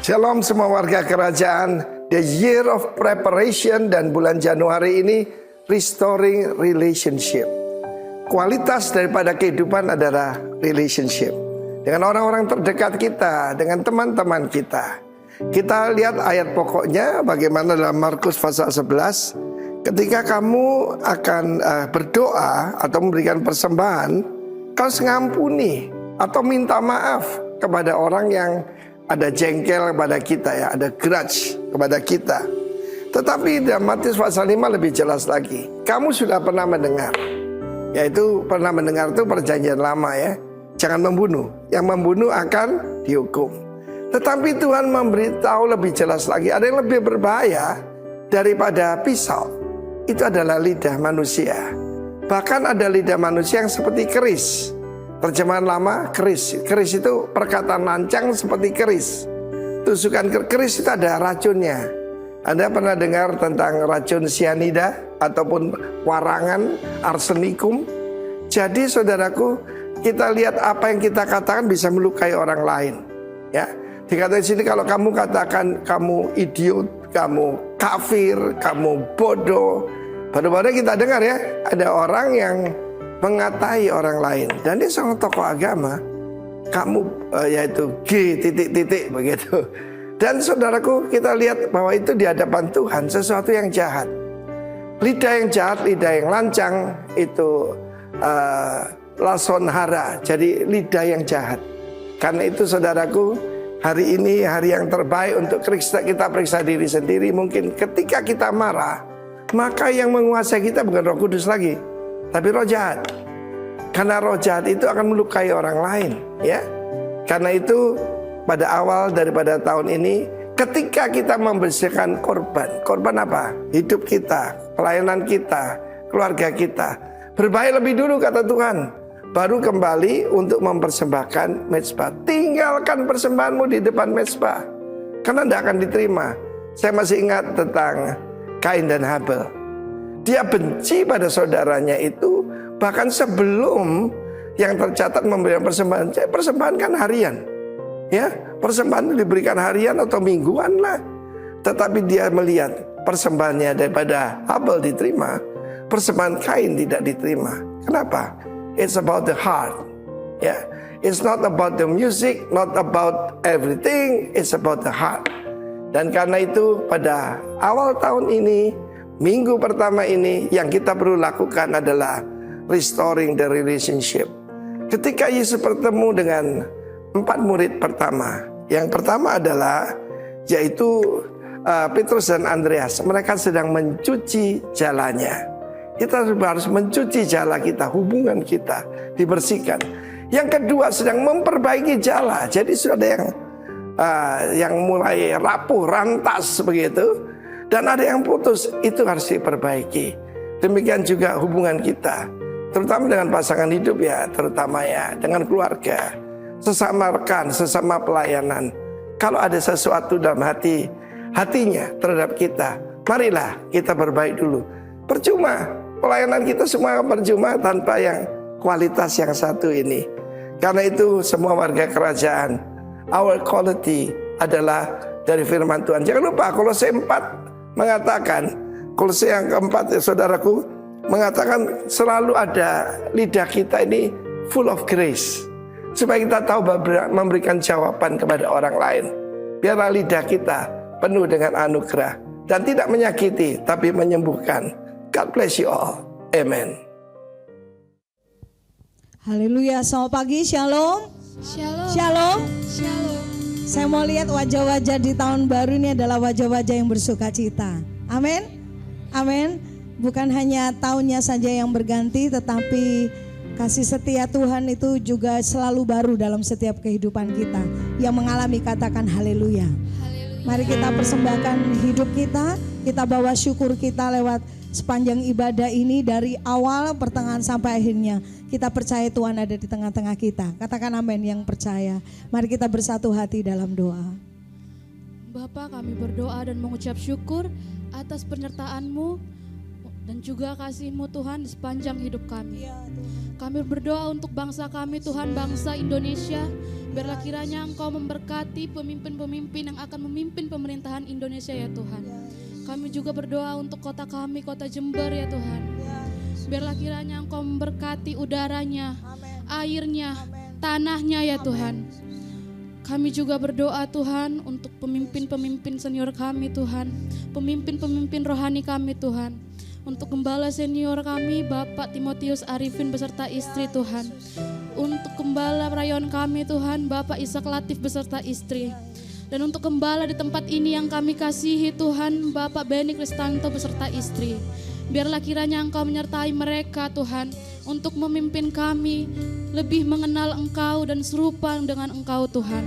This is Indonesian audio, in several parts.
Shalom semua warga kerajaan. The year of preparation dan bulan Januari ini restoring relationship. Kualitas daripada kehidupan adalah relationship. Dengan orang-orang terdekat kita, dengan teman-teman kita. Kita lihat ayat pokoknya bagaimana dalam Markus pasal 11. Ketika kamu akan berdoa atau memberikan persembahan, kau ngampuni atau minta maaf kepada orang yang ada jengkel kepada kita, ya, ada grudge kepada kita. Tetapi dalam Matius pasal 5 lebih jelas lagi. Kamu sudah pernah mendengar, yaitu pernah mendengar itu perjanjian lama, ya. Jangan membunuh, yang membunuh akan dihukum. Tetapi Tuhan memberitahu lebih jelas lagi, ada yang lebih berbahaya daripada pisau. Itu adalah lidah manusia. Bahkan ada lidah manusia yang seperti keris. Terjemahan lama, keris. Keris itu perkataan lancang seperti keris. Tusukan keris itu ada racunnya. Anda pernah dengar tentang racun cyanida ataupun warangan, arsenikum? Jadi saudaraku, kita lihat apa yang kita katakan bisa melukai orang lain. Ya, dikatakan di sini kalau kamu katakan kamu idiot, kamu kafir, kamu bodoh. Baru-baru kita dengar, ya, ada orang yang mengatai orang lain, dan dia seorang tokoh agama, kamu yaitu G titik-titik begitu. Dan saudaraku, kita lihat bahwa itu di hadapan Tuhan sesuatu yang jahat. Lidah yang jahat, lidah yang lancang itu lason hara, jadi lidah yang jahat. Karena itu saudaraku, hari ini hari yang terbaik untuk kita periksa diri sendiri. Mungkin ketika kita marah, maka yang menguasai kita bukan Roh Kudus lagi, tapi roh jahat. Karena roh jahat itu akan melukai orang lain, ya. Karena itu pada awal daripada tahun ini, ketika kita membersihkan korban. Korban apa? Hidup kita, pelayanan kita, keluarga kita. Berbaik lebih dulu kata Tuhan, baru kembali untuk mempersembahkan mezbah. Tinggalkan persembahanmu di depan mezbah, karena tidak akan diterima. Saya masih ingat tentang Kain dan Habel. Dia benci pada saudaranya itu bahkan sebelum yang tercatat memberikan persembahan. Persembahan kan harian, ya, persembahan itu diberikan harian atau mingguan lah. Tetapi dia melihat persembahannya daripada Habel diterima, persembahan Kain tidak diterima. Kenapa? It's about the heart, ya. It's not about the music, not about everything. It's about the heart. Dan karena itu pada awal tahun ini, minggu pertama ini, yang kita perlu lakukan adalah restoring the relationship. Ketika Yesus bertemu dengan 4 murid pertama, yang pertama adalah yaitu Petrus dan Andreas. Mereka sedang mencuci jalannya. Kita harus mencuci jala kita, hubungan kita dibersihkan. Yang kedua sedang memperbaiki jala. Jadi sudah ada yang mulai rapuh, rantas begitu, dan ada yang putus, itu harus diperbaiki. Demikian juga hubungan kita, terutama dengan pasangan hidup, ya, terutama ya dengan keluarga, sesama rekan, sesama pelayanan. Kalau ada sesuatu dalam hatinya terhadap kita, marilah kita berbaik dulu. Percuma pelayanan kita semua percuma tanpa yang kualitas yang satu ini. Karena itu semua warga kerajaan, our quality adalah dari firman Tuhan. Jangan lupa Kolose 4 mengatakan, Kolose yang keempat, ya, saudaraku, mengatakan selalu ada lidah kita ini full of grace, supaya kita tahu memberikan jawaban kepada orang lain. Biarlah lidah kita penuh dengan anugerah dan tidak menyakiti, tapi menyembuhkan. God bless you all. Amen. Haleluya. Selamat pagi, shalom. Shalom. Shalom. Shalom. Saya mau lihat wajah-wajah di tahun baru ini adalah wajah-wajah yang bersuka cita. Amin. Amin. Bukan hanya tahunnya saja yang berganti, tetapi kasih setia Tuhan itu juga selalu baru dalam setiap kehidupan kita. Yang mengalami katakan haleluya. Mari kita persembahkan hidup kita bawa syukur kita lewat sepanjang ibadah ini dari awal, pertengahan sampai akhirnya. Kita percaya Tuhan ada di tengah-tengah kita. Katakan amin yang percaya. Mari kita bersatu hati dalam doa. Bapa, kami berdoa dan mengucap syukur atas penyertaan-Mu dan juga kasih-Mu Tuhan di sepanjang hidup kami. Kami berdoa untuk bangsa kami Tuhan, bangsa Indonesia. Biarlah kiranya Engkau memberkati pemimpin-pemimpin yang akan memimpin pemerintahan Indonesia ya Tuhan. Kami juga berdoa untuk kota kami, kota Jember ya Tuhan. Biarlah kiranya Engkau memberkati udaranya, airnya, tanahnya ya Tuhan. Kami juga berdoa Tuhan untuk pemimpin-pemimpin senior kami Tuhan, pemimpin-pemimpin rohani kami Tuhan, untuk gembala senior kami Bapak Timotius Arifin beserta istri Tuhan, untuk gembala rayon kami Tuhan Bapak Ishak Latif beserta istri, dan untuk gembala di tempat ini yang kami kasihi Tuhan Bapak Beni Kristanto beserta istri. Biarlah kiranya Engkau menyertai mereka Tuhan, untuk memimpin kami lebih mengenal Engkau dan serupa dengan Engkau Tuhan.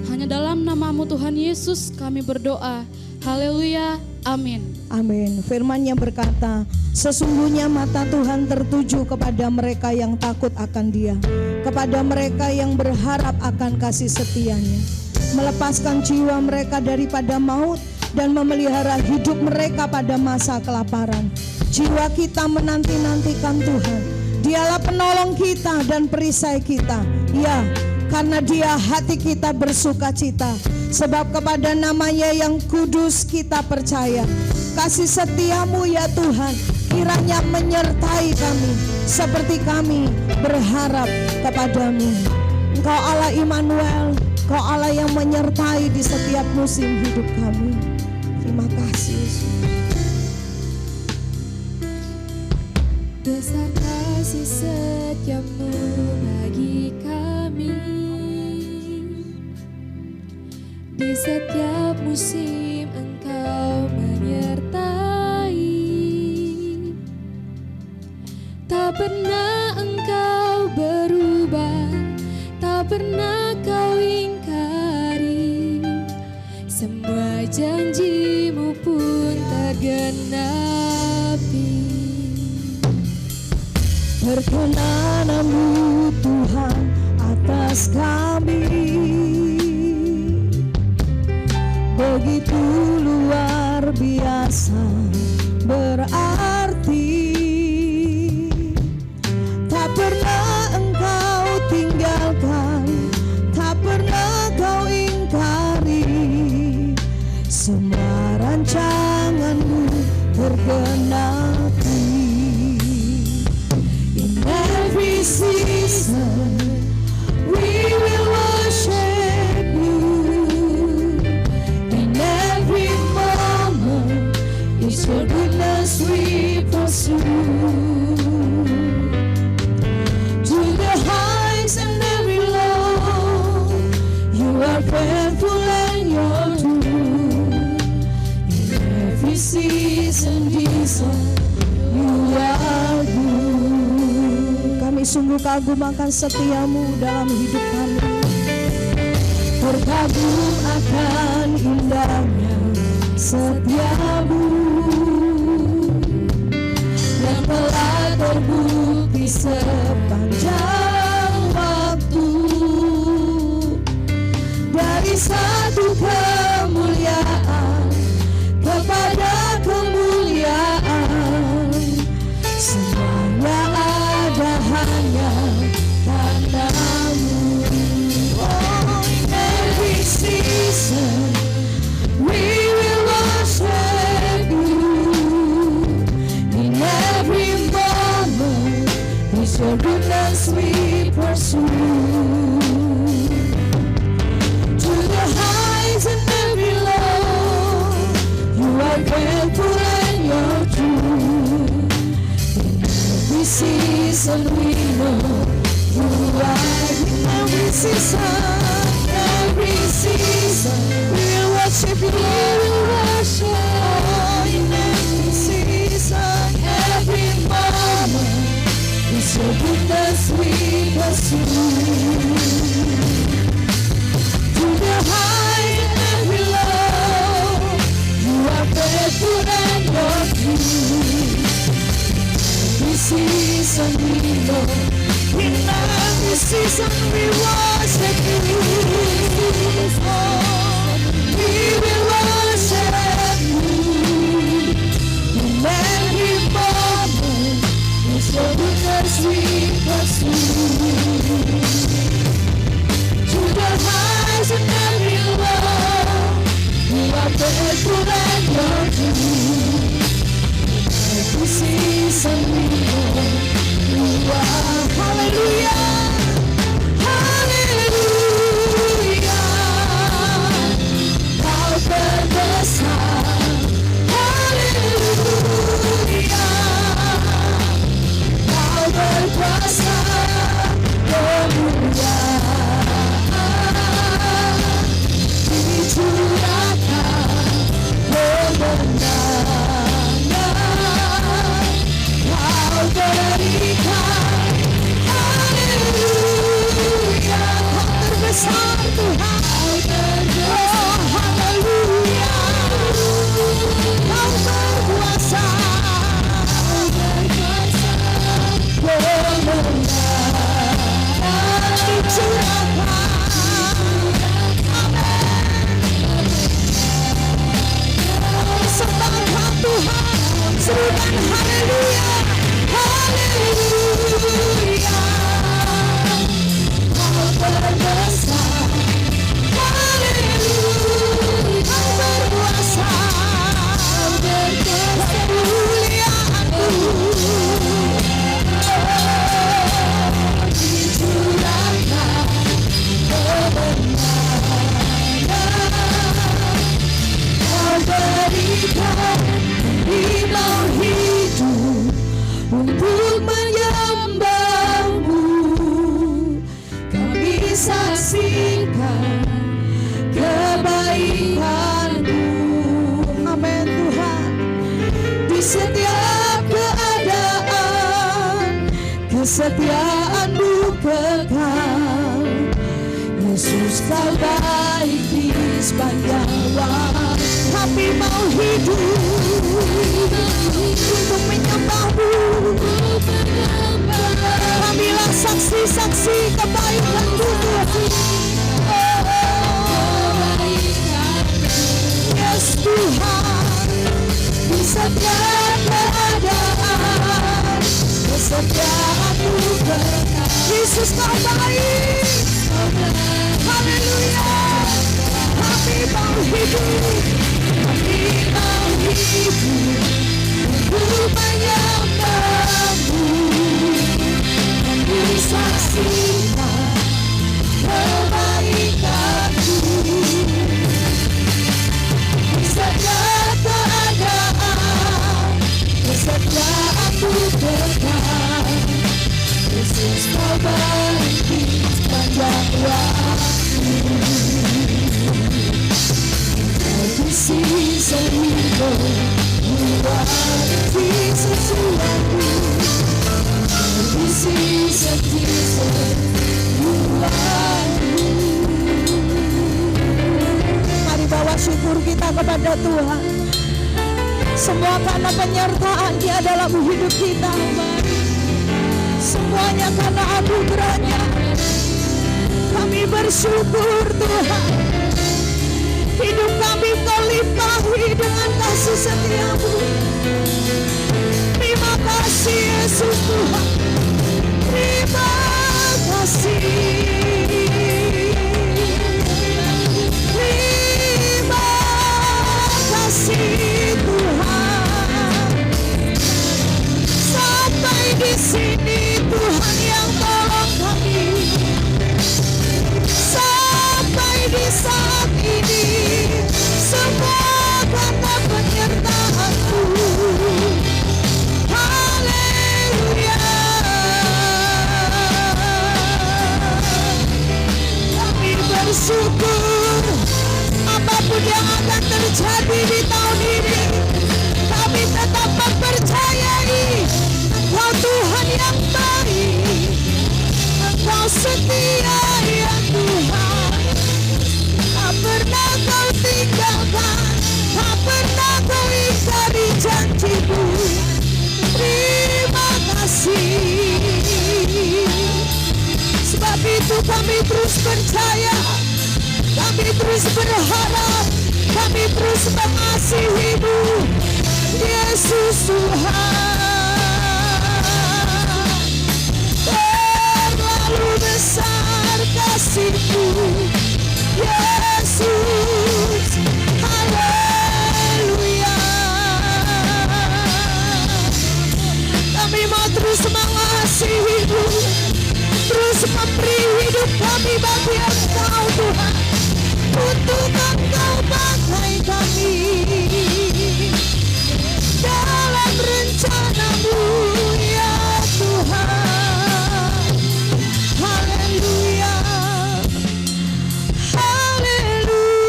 Hanya dalam nama-Mu Tuhan Yesus kami berdoa. Haleluya, amin. Amin. Firman-Nya berkata, sesungguhnya mata Tuhan tertuju kepada mereka yang takut akan Dia, kepada mereka yang berharap akan kasih setia-Nya, melepaskan jiwa mereka daripada maut dan memelihara hidup mereka pada masa kelaparan. Jiwa kita menanti-nantikan Tuhan. Dialah penolong kita dan perisai kita. Ya, karena Dia hati kita bersuka cita. Sebab kepada nama-Nya yang kudus kita percaya. Kasih setia-Mu ya Tuhan kiranya menyertai kami seperti kami berharap kepadamu. Engkau Allah Immanuel, Engkau Allah yang menyertai di setiap musim hidup kami. Terima kasih Yesus. Besar kasih setia-Mu bagi kami. Di setiap musim Engkau menyertai. Tak pernah Engkau berubah, tak pernah Kau ingkari. Semua janji-Mu pun tergenapi. Perkenan-Mu Tuhan atas kami begitu luar biasa berarti. Tak pernah Engkau tinggalkan, tak pernah Kau ingkari. Semua rancangan-Mu tergenapi. Every season we will worship You. In every moment it's Your goodness we pursue. To the highs and every low You are faithful and You're true. In every season Jesus You are good. Kami sungguh kagum akan setia-Mu dalam hidup kami. Terkagum akan indahnya setia-Mu yang telah terbukti sepanjang waktu. Dari satu kemuliaan kepada kemuliaan, semuanya ada hanya karena-Mu. Oh, in every season we will worship You. In every moment it's Your goodness we pursue. To the highs and every low You are faithful and You're true. Every season we know You are. In every season we'll worship You. We'll worship. Oh, in every season, every moment it's Your goodness we pursue. To the high and every low You are faithful and You're true. Every season we know, in every season we worship You. Oh, we will worship You. In every moment, it's Your goodness we pursue. To di setiap keadaan, kesetiaan-Mu kekal. Yesus, Kau baik di sepanjang waktu. Kami mau hidup untuk menyembah-Mu. Kamilah saksi-saksi kebaikan Tuhan. Yes Tuhan, di setiap keadaan, kesetiaan-Mu kekal. Yesus, Kau baik. Haleluya. Kami mau hidup, kami mau hidup untuk menyembah-Mu. Kami saksikan kebaikan-Mu. Di setiap keadaan, kesetiaan-Mu kekal. Yesus, Kau baik di sepanjang waktu. Kau isi sehingga mengerti sesuatu. Kau isi sesuatu. Mari bawa syukur kita kepada Tuhan. Semua karena penyertaan-Dia dalam hidup kita. Semuanya karena anugerah-Nya. Kami bersyukur Tuhan. Hidup kami Kau limpahi dengan kasih setia-Mu. Terima kasih Yesus Tuhan. Terima kasih. Terima kasih Tuhan. Sampai di sini Tuhan yang tolong kami. Sampai di saat ini semua karena penyertaan-Mu. Haleluya. Kami bersyukur apapun yang akan terjadi di tahun ini, kami tetap mempercayai Engkau Tuhan yang baik. Engkau setia ya Tuhan. Tak pernah Kau tinggalkan, tak pernah Kau ingkari janji-Mu. Terima kasih. Sebab itu kami terus percaya, kami terus berharap, kami terus mengasihi-Mu, Yesus Tuhan. Terlalu besar kasih-Mu, Yesus. Haleluya. Kami mau terus mengasihi-Mu, terus memberi hidup kami bagi Engkau Tuhan. Untuk Engkau pakai kami dalam rencana-Mu ya Tuhan. Haleluya. Haleluya.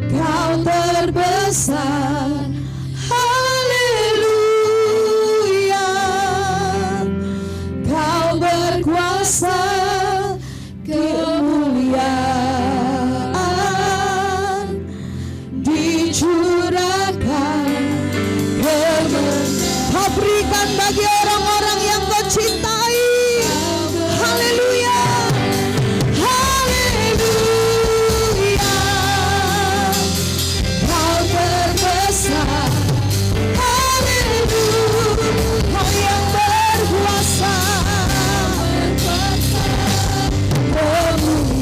Kau terbesar. Haleluya. Kau berkuasa. Kemuliaan dicurahkan, Kau berikan bagi orang-orang yang Kau cintai. Haleluya. Haleluya. Kau terbesar. Haleluya. Kau yang berkuasa. Kemuliaan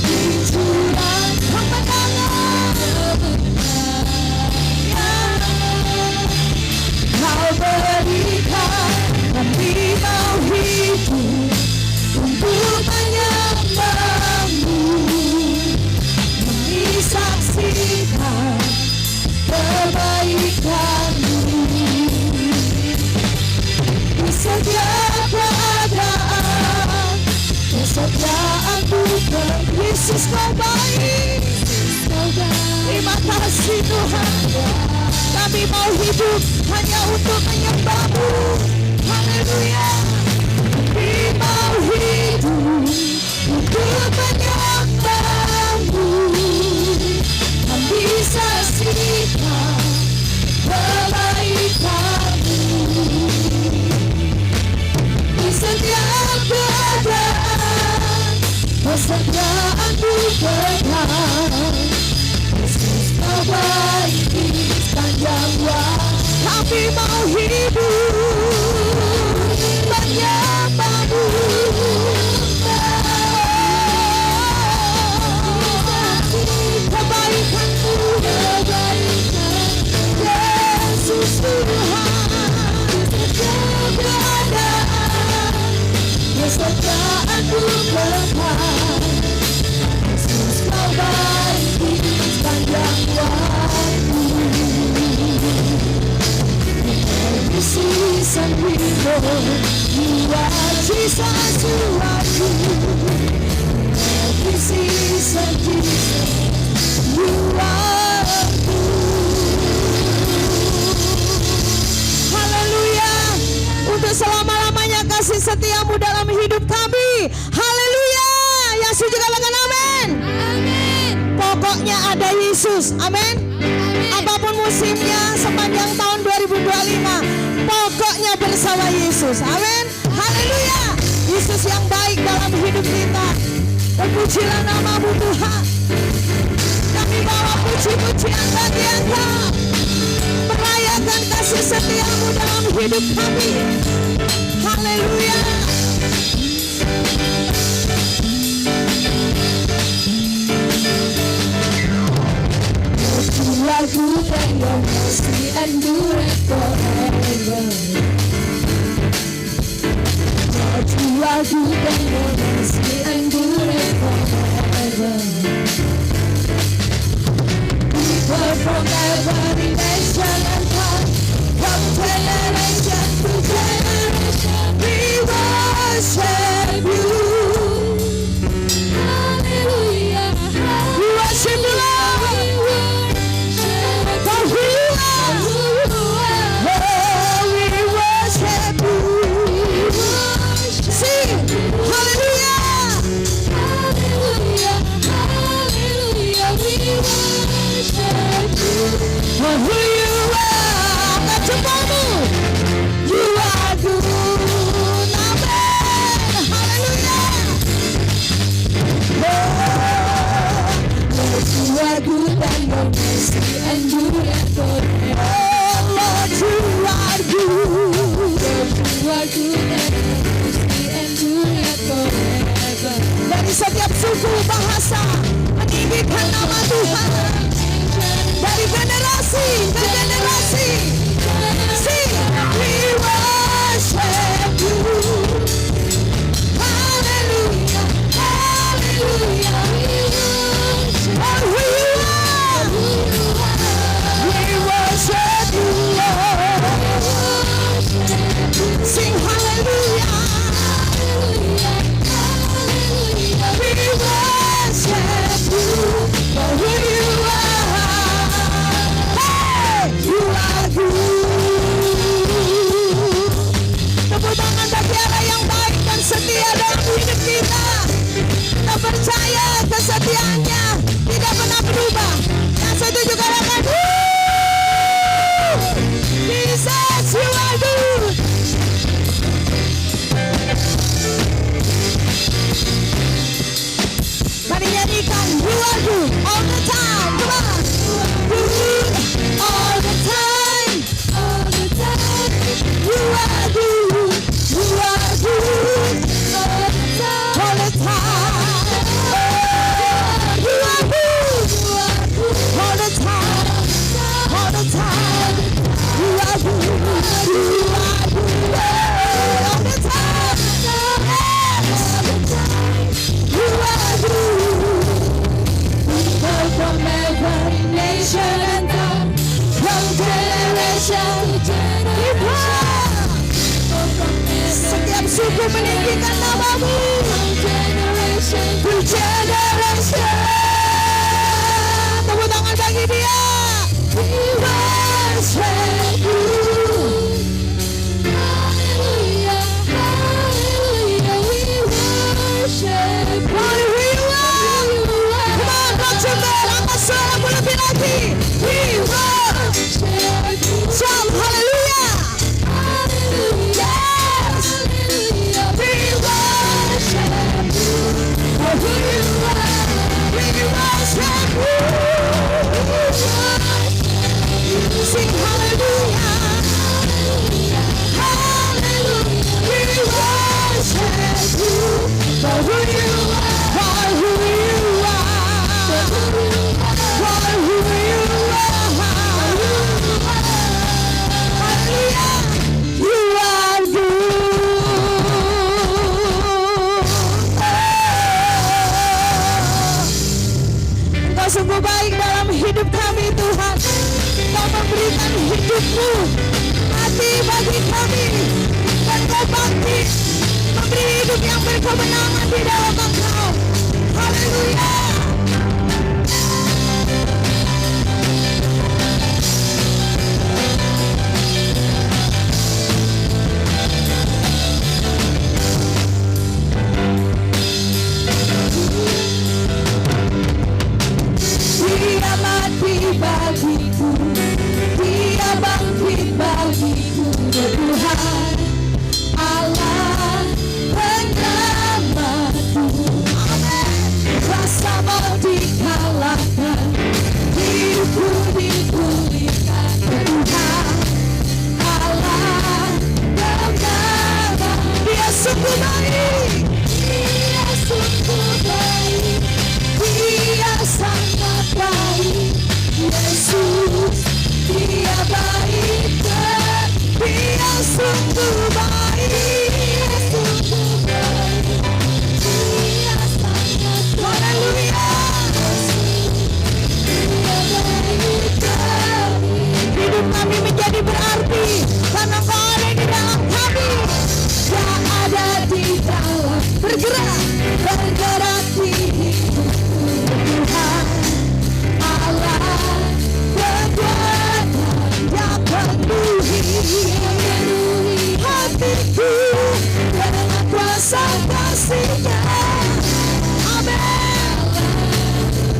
dicurahkan, kemenangan Kau berikan. Kami mau hidup untuk menyembah-Mu. Kami saksikan kebaikan-Mu. Di setiap keadaan, kesetiaan-Mu, Yesus Kau baik. Terima kasih Tuhan. Kami mau hidup hanya untuk menyembah-Mu. Haleluya. Kami mau hidup untuk menyembah-Mu. Kami saksikan kebaikan-Mu di setiap keadaan. Kesetiaan-Mu kekal. Yesus, Kau baik di sepanjang waktu. Kami mau hidup menyembah-Mu. Kebaikan-Mu, Yesus Tuhan. Setiap keadaan, kesetiaan-Mu kekal. Yesus, Kau baik di sepanjang waktu. Every season we know You are Jesus, You are good. Every season, Jesus, You are good. Haleluya. Untuk selama-lamanya kasih setia-Mu dalam hidup kami. Haleluya. Yang setuju katakan amin. Amin. Pokoknya ada Yesus. Amin. Apapun musimnya sepanjang tahun 2025, pokoknya bersama Yesus. Amin. Haleluya. Yesus yang baik dalam hidup kita. Terpujilah nama-Mu Tuhan. Kami bawa puji-pujian bagi Engkau. Merayakan kasih setia-Mu dalam hidup kami. Haleluya. You are good and Your mercy endureth forever. Lord, You are good and Your mercy endureth forever. People from every nation and tongue, from generation to generation, we worship You. Haleluya. We worship You, Lord. For who You are, kecepamu, You are good, amen, hallelujah. Lord, You are good and Your mercy endureth forever. Oh, Lord, You are good. Lord, You are good and Your mercy endureth forever. Dari setiap suku bahasa meninggikan nama Tuhan. Dari generasi ke generasi, sing, we worship You. Hallelujah, hallelujah, we worship Oh, who You are, we worship You, Lord. Sing hallelujah, we worship You, for who You are. You are good. Tepuk tangan bagi Allah yang baik dan setia dalam hidup kita. Kita percaya kesetiaannya tidak pernah berubah. Yang setuju katakan Jesus, You are good. Mari nyanyikan You are good all the time. Come on. Good all the time, all the time. You are good, You are good all the time, all the time. You are good, all the time, all the time. You are good, You are good all the time, You are good. People from every nation and tongue, from generation to generation. Setiap suku meninggikan nama-Mu. From generation to generation. Tepuk tangan bagi lagi. We worship you. Shout haleluya. Yes. We worship you. For who you are. We worship you. Sing hallelujah. Hallelujah. We worship you. For who you are. For who you are. For who you are. Hallelujah. You are good. Engkau sungguh baik dalam hidup kami Tuhan. Kau memberikan hidupmu mati bagi kami. Dan kau bangkit memberi hidup yang berkemenangan di dalam Engkau. Haleluya. Dia mati bagiku, dia bangkit bagiku, Tuhan Allah penyelamatku. Amin. Rasa mau dikalahkan, hidupku dipulihkan, Tuhan Allah penyelamat. Dia sungguh baik, dia sungguh baik, dia sangat baik. Yesus, dia baik dan dia sungguh baik. Dia sungguh baik, dia sangat baik. Haleluya. Dia baik dan hidup kami menjadi berarti karena Kau ada di dalam kami. Yang ada di dalam bergerak di hidup Tuhan Allah kekuatan yang penuhi hatiku dengan kuasa kasih-Nya. Amin.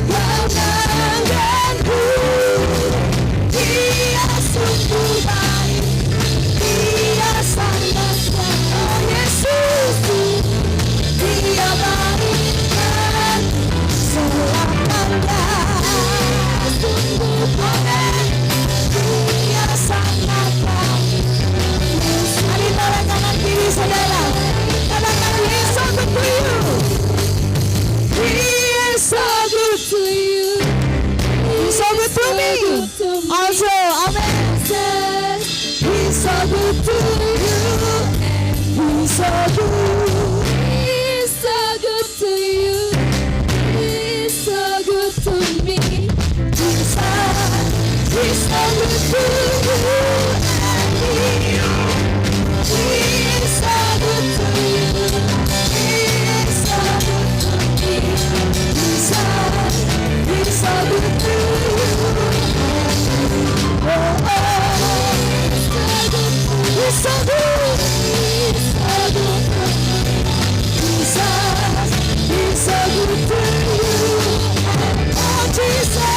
Kemenanganku, Dia sungguh baik, Dia sangat baik. Oh Yesus, Dia baik dan selamanya. Sungguh baik, Dia sangat baik. Mari tarik kanan kiri saudara, katakan He is so good to you. He is so good to you. He is so good to me. Also, amen. He is so good to you. He is so good. He is so good to you. He is so good to me. Jesus, He is so good to you and me. He is so good to you. He is so good to me. Jesus, He is so good to you. Oh, oh, He's so good. He's so good to me. Jesus, He's so good to you. Oh, Jesus,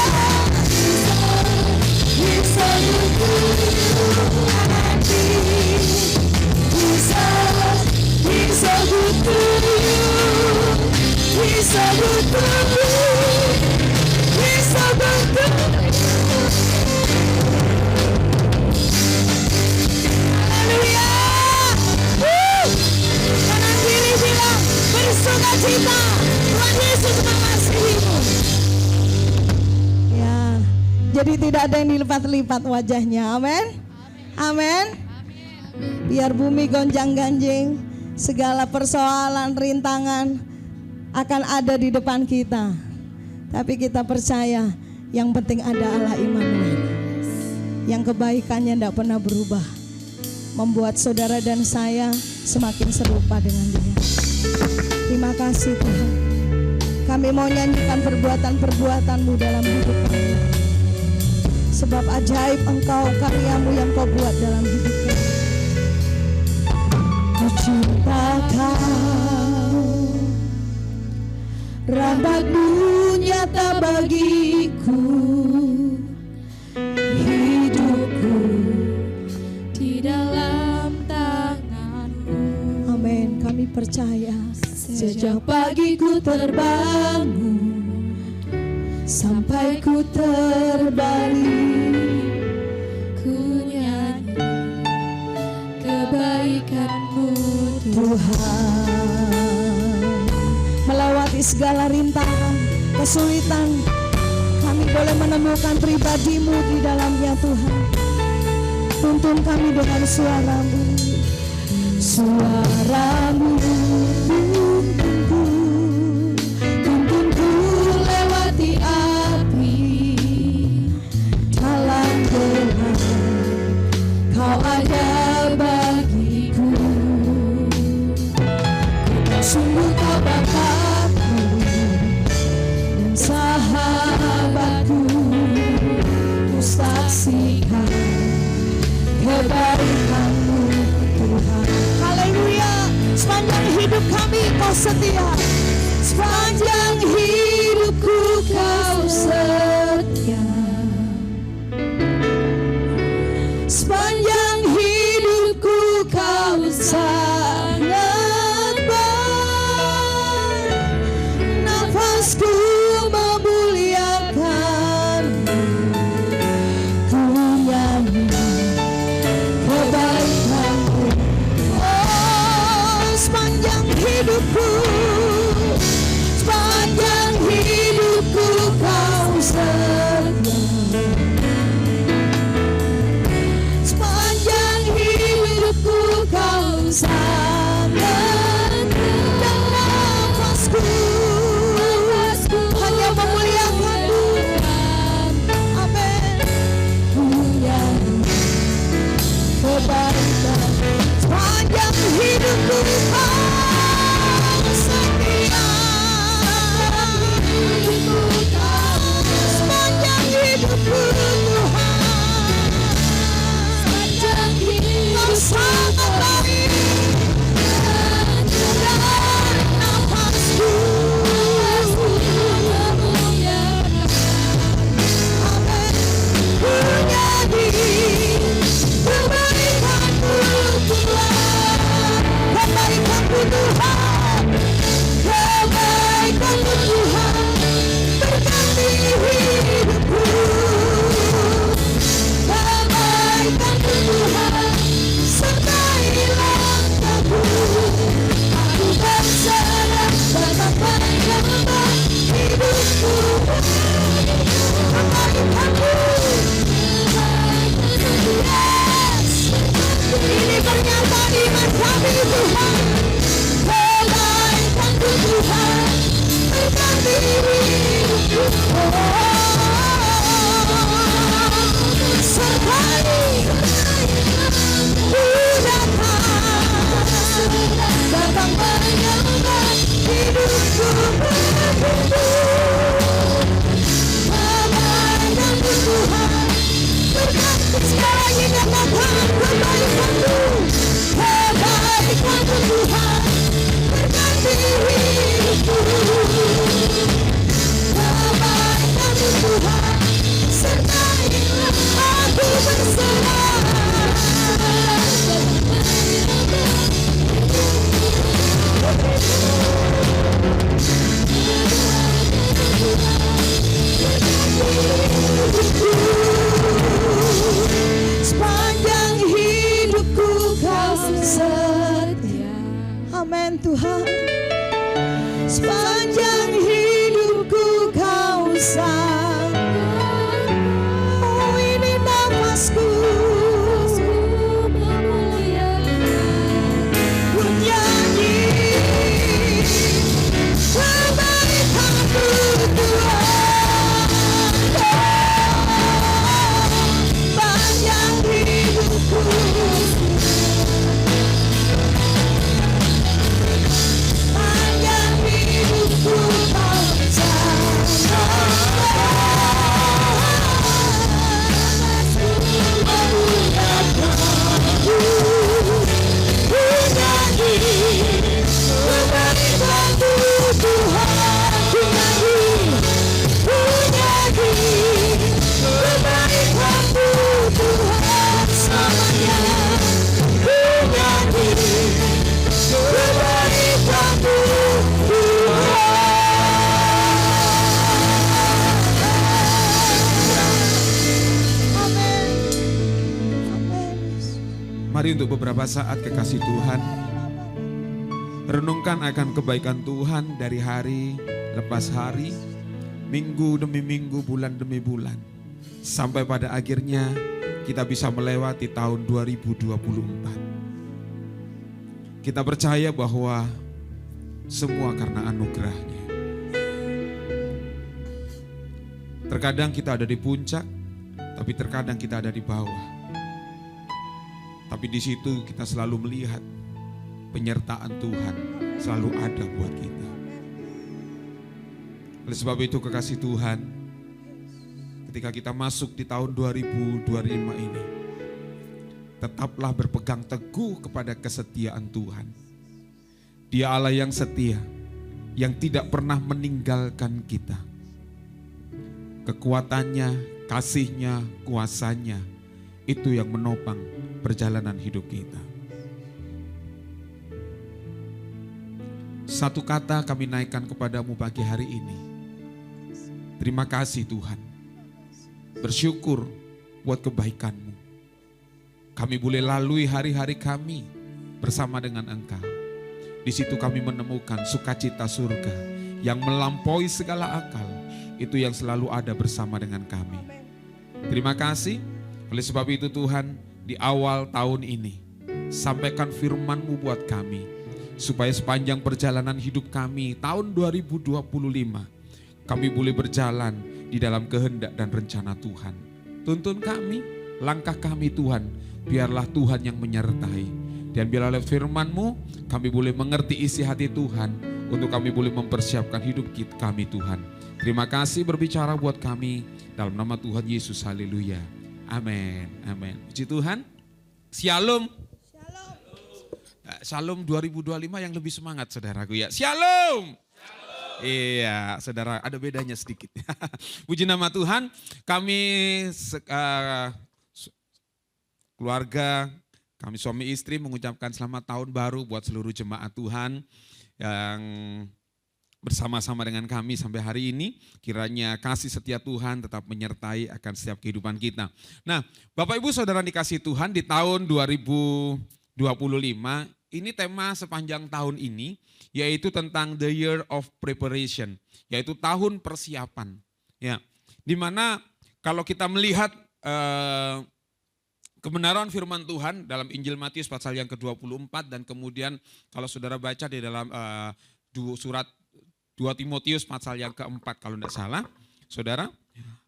He's so good to you and me. Jesus, He's so good to you. He's so good to you. He's so good to you. Haleluya. Kanan kiri bilang bersukacita. Tuhan Yesus mengasihimu. Ya, jadi tidak ada yang dilipat-lipat wajahnya. Amin. Amin. Biar bumi gonjang-ganjing, segala persoalan, rintangan akan ada di depan kita. Tapi kita percaya yang penting ada Allah Immanuel. Yang kebaikannya tidak pernah berubah. Membuat saudara dan saya semakin serupa dengan Dia. Terima kasih Tuhan. Kami mau nyanyikan perbuatan-perbuatan-Mu dalam hidup kami. Sebab ajaib Engkau, karyamu yang Kau buat dalam hidup kami. Ku cinta Kau, rahmat-Mu nyata bagiku. ku terbangun, sampai ku terbalik. Ku nyanyi kebaikan-Mu Tuhan. Melewati segala rintangan, kesulitan, kami boleh menemukan pribadi-Mu di dalamnya Tuhan. Tuntun kami dengan suara-Mu, suara-Mu tuntunku, tuntunku lewati api, dalam gelap Kau ada bagiku. Sungguh Kau Bapakku dan sahabatku, ku saksikan kebaikan-Mu Tuhan. Haleluya. Sepanjang hidup kami Kau setia, sepanjang hidupku Kau setia, sepanjang hidupku Kau sangat baik. Nafasku memuliakan-Mu, ku nyanyi kebaikan-Mu. Oh, sepanjang hidupku, sepanjang hidupku Mari untuk beberapa saat kekasih Tuhan, renungkan akan kebaikan Tuhan dari hari lepas hari, minggu demi minggu, bulan demi bulan. Sampai pada akhirnya kita bisa melewati tahun 2024. Kita percaya bahwa semua karena anugerah-Nya. Terkadang kita ada di puncak, tapi terkadang kita ada di bawah. Tapi di situ kita selalu melihat penyertaan Tuhan selalu ada buat kita. Oleh sebab itu kekasih Tuhan, ketika kita masuk di tahun 2025 ini, tetaplah berpegang teguh kepada kesetiaan Tuhan. Dia Allah yang setia, yang tidak pernah meninggalkan kita. Kekuatannya, kasihnya, kuasanya, itu yang menopang perjalanan hidup kita. Satu kata kami naikkan kepadamu pagi hari ini. Terima kasih Tuhan. Bersyukur buat kebaikan-Mu. Kami boleh lalui hari-hari kami bersama dengan Engkau. Di situ kami menemukan sukacita surga yang melampaui segala akal. Itu yang selalu ada bersama dengan kami. Terima kasih. Oleh sebab itu Tuhan, di awal tahun ini, sampaikan firman-Mu buat kami. Supaya sepanjang perjalanan hidup kami, tahun 2025, kami boleh berjalan di dalam kehendak dan rencana Tuhan. Tuntun kami, langkah kami Tuhan, biarlah Tuhan yang menyertai. Dan biarlah firman-Mu, kami boleh mengerti isi hati Tuhan, untuk kami boleh mempersiapkan hidup kami Tuhan. Terima kasih berbicara buat kami, dalam nama Tuhan Yesus, haleluya. Amin, amin. Puji Tuhan. Shalom. Shalom 2025 yang lebih semangat saudaraku ya. Shalom. Iya saudara, ada bedanya sedikit. Puji nama Tuhan, kami keluarga, kami suami istri mengucapkan selamat tahun baru buat seluruh jemaat Tuhan yang bersama-sama dengan kami sampai hari ini. Kiranya kasih setia Tuhan tetap menyertai akan setiap kehidupan kita. Nah, Bapak Ibu Saudara dikasih Tuhan, di tahun 2025 ini tema sepanjang tahun ini yaitu tentang the year of preparation, yaitu tahun persiapan. Ya, dimana kalau kita melihat kebenaran firman Tuhan dalam Injil Matius pasal yang ke-24 dan kemudian kalau saudara baca di dalam surat 2 Timotius pasal yang ke-4 kalau tidak salah, saudara,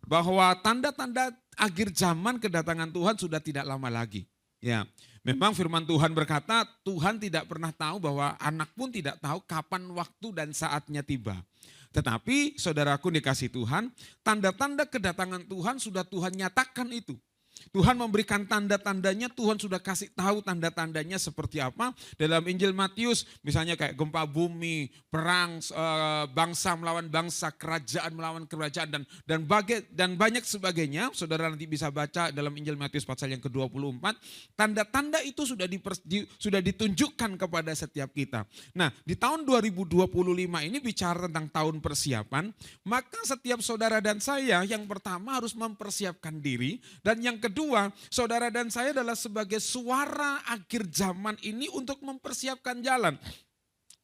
bahwa tanda-tanda akhir zaman kedatangan Tuhan sudah tidak lama lagi. Ya, memang firman Tuhan berkata, Tuhan tidak pernah tahu bahwa anak pun tidak tahu kapan waktu dan saatnya tiba. Tetapi saudaraku dikasih Tuhan, tanda-tanda kedatangan Tuhan sudah Tuhan nyatakan itu. Tuhan memberikan tanda-tandanya, Tuhan sudah kasih tahu tanda-tandanya seperti apa. Dalam Injil Matius misalnya kayak gempa bumi, perang bangsa melawan bangsa, kerajaan melawan kerajaan dan banyak sebagainya. Saudara nanti bisa baca dalam Injil Matius pasal yang ke-24. Tanda-tanda itu sudah ditunjukkan kepada setiap kita. Nah, di tahun 2025 ini bicara tentang tahun persiapan, maka setiap saudara dan saya yang pertama harus mempersiapkan diri, dan yang kedua, saudara dan saya adalah sebagai suara akhir zaman ini untuk mempersiapkan jalan.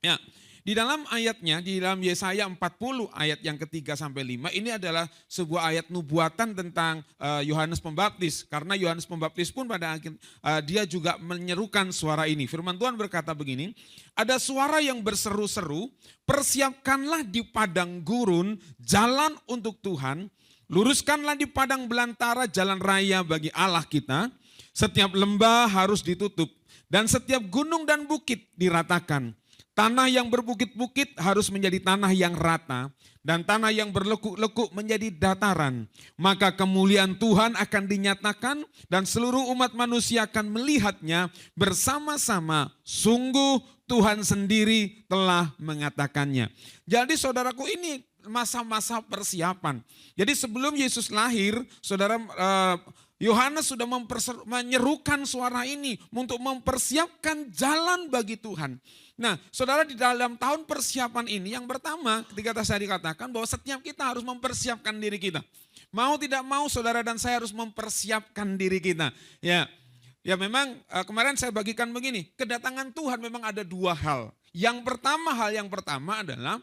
Ya, di dalam ayatnya, di dalam Yesaya 40 ayat yang ketiga sampai 5, ini adalah sebuah ayat nubuatan tentang Yohanes Pembaptis. Karena Yohanes Pembaptis pun pada akhir dia juga menyerukan suara ini. Firman Tuhan berkata begini, ada suara yang berseru-seru, persiapkanlah di padang gurun jalan untuk Tuhan, luruskanlah di padang belantara jalan raya bagi Allah kita. Setiap lembah harus ditutup dan setiap gunung dan bukit diratakan. Tanah yang berbukit-bukit harus menjadi tanah yang rata dan tanah yang berlekuk-lekuk menjadi dataran. Maka kemuliaan Tuhan akan dinyatakan dan seluruh umat manusia akan melihatnya bersama-sama. Sungguh Tuhan sendiri telah mengatakannya. Jadi saudaraku, ini masa-masa persiapan. Jadi sebelum Yesus lahir, saudara, Yohanes sudah menyerukan suara ini untuk mempersiapkan jalan bagi Tuhan. Nah, saudara, di dalam tahun persiapan ini yang pertama ketika saya dikatakan bahwa setiap kita harus mempersiapkan diri kita. Mau tidak mau saudara dan saya harus mempersiapkan diri kita. Ya, Ya memang kemarin saya bagikan begini, kedatangan Tuhan memang ada dua hal. Hal yang pertama adalah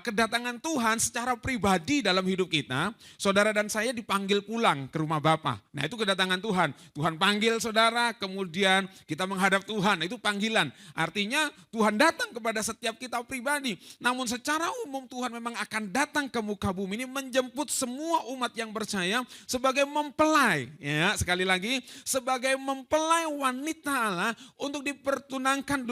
kedatangan Tuhan secara pribadi dalam hidup kita, saudara dan saya dipanggil pulang ke rumah Bapa. Nah itu kedatangan Tuhan. Tuhan panggil saudara, kemudian kita menghadap Tuhan, itu panggilan. Artinya Tuhan datang kepada setiap kita pribadi. Namun secara umum Tuhan memang akan datang ke muka bumi ini menjemput semua umat yang percaya sebagai mempelai. Ya, sekali lagi, sebagai mempelai wanita Allah untuk dipertunangkan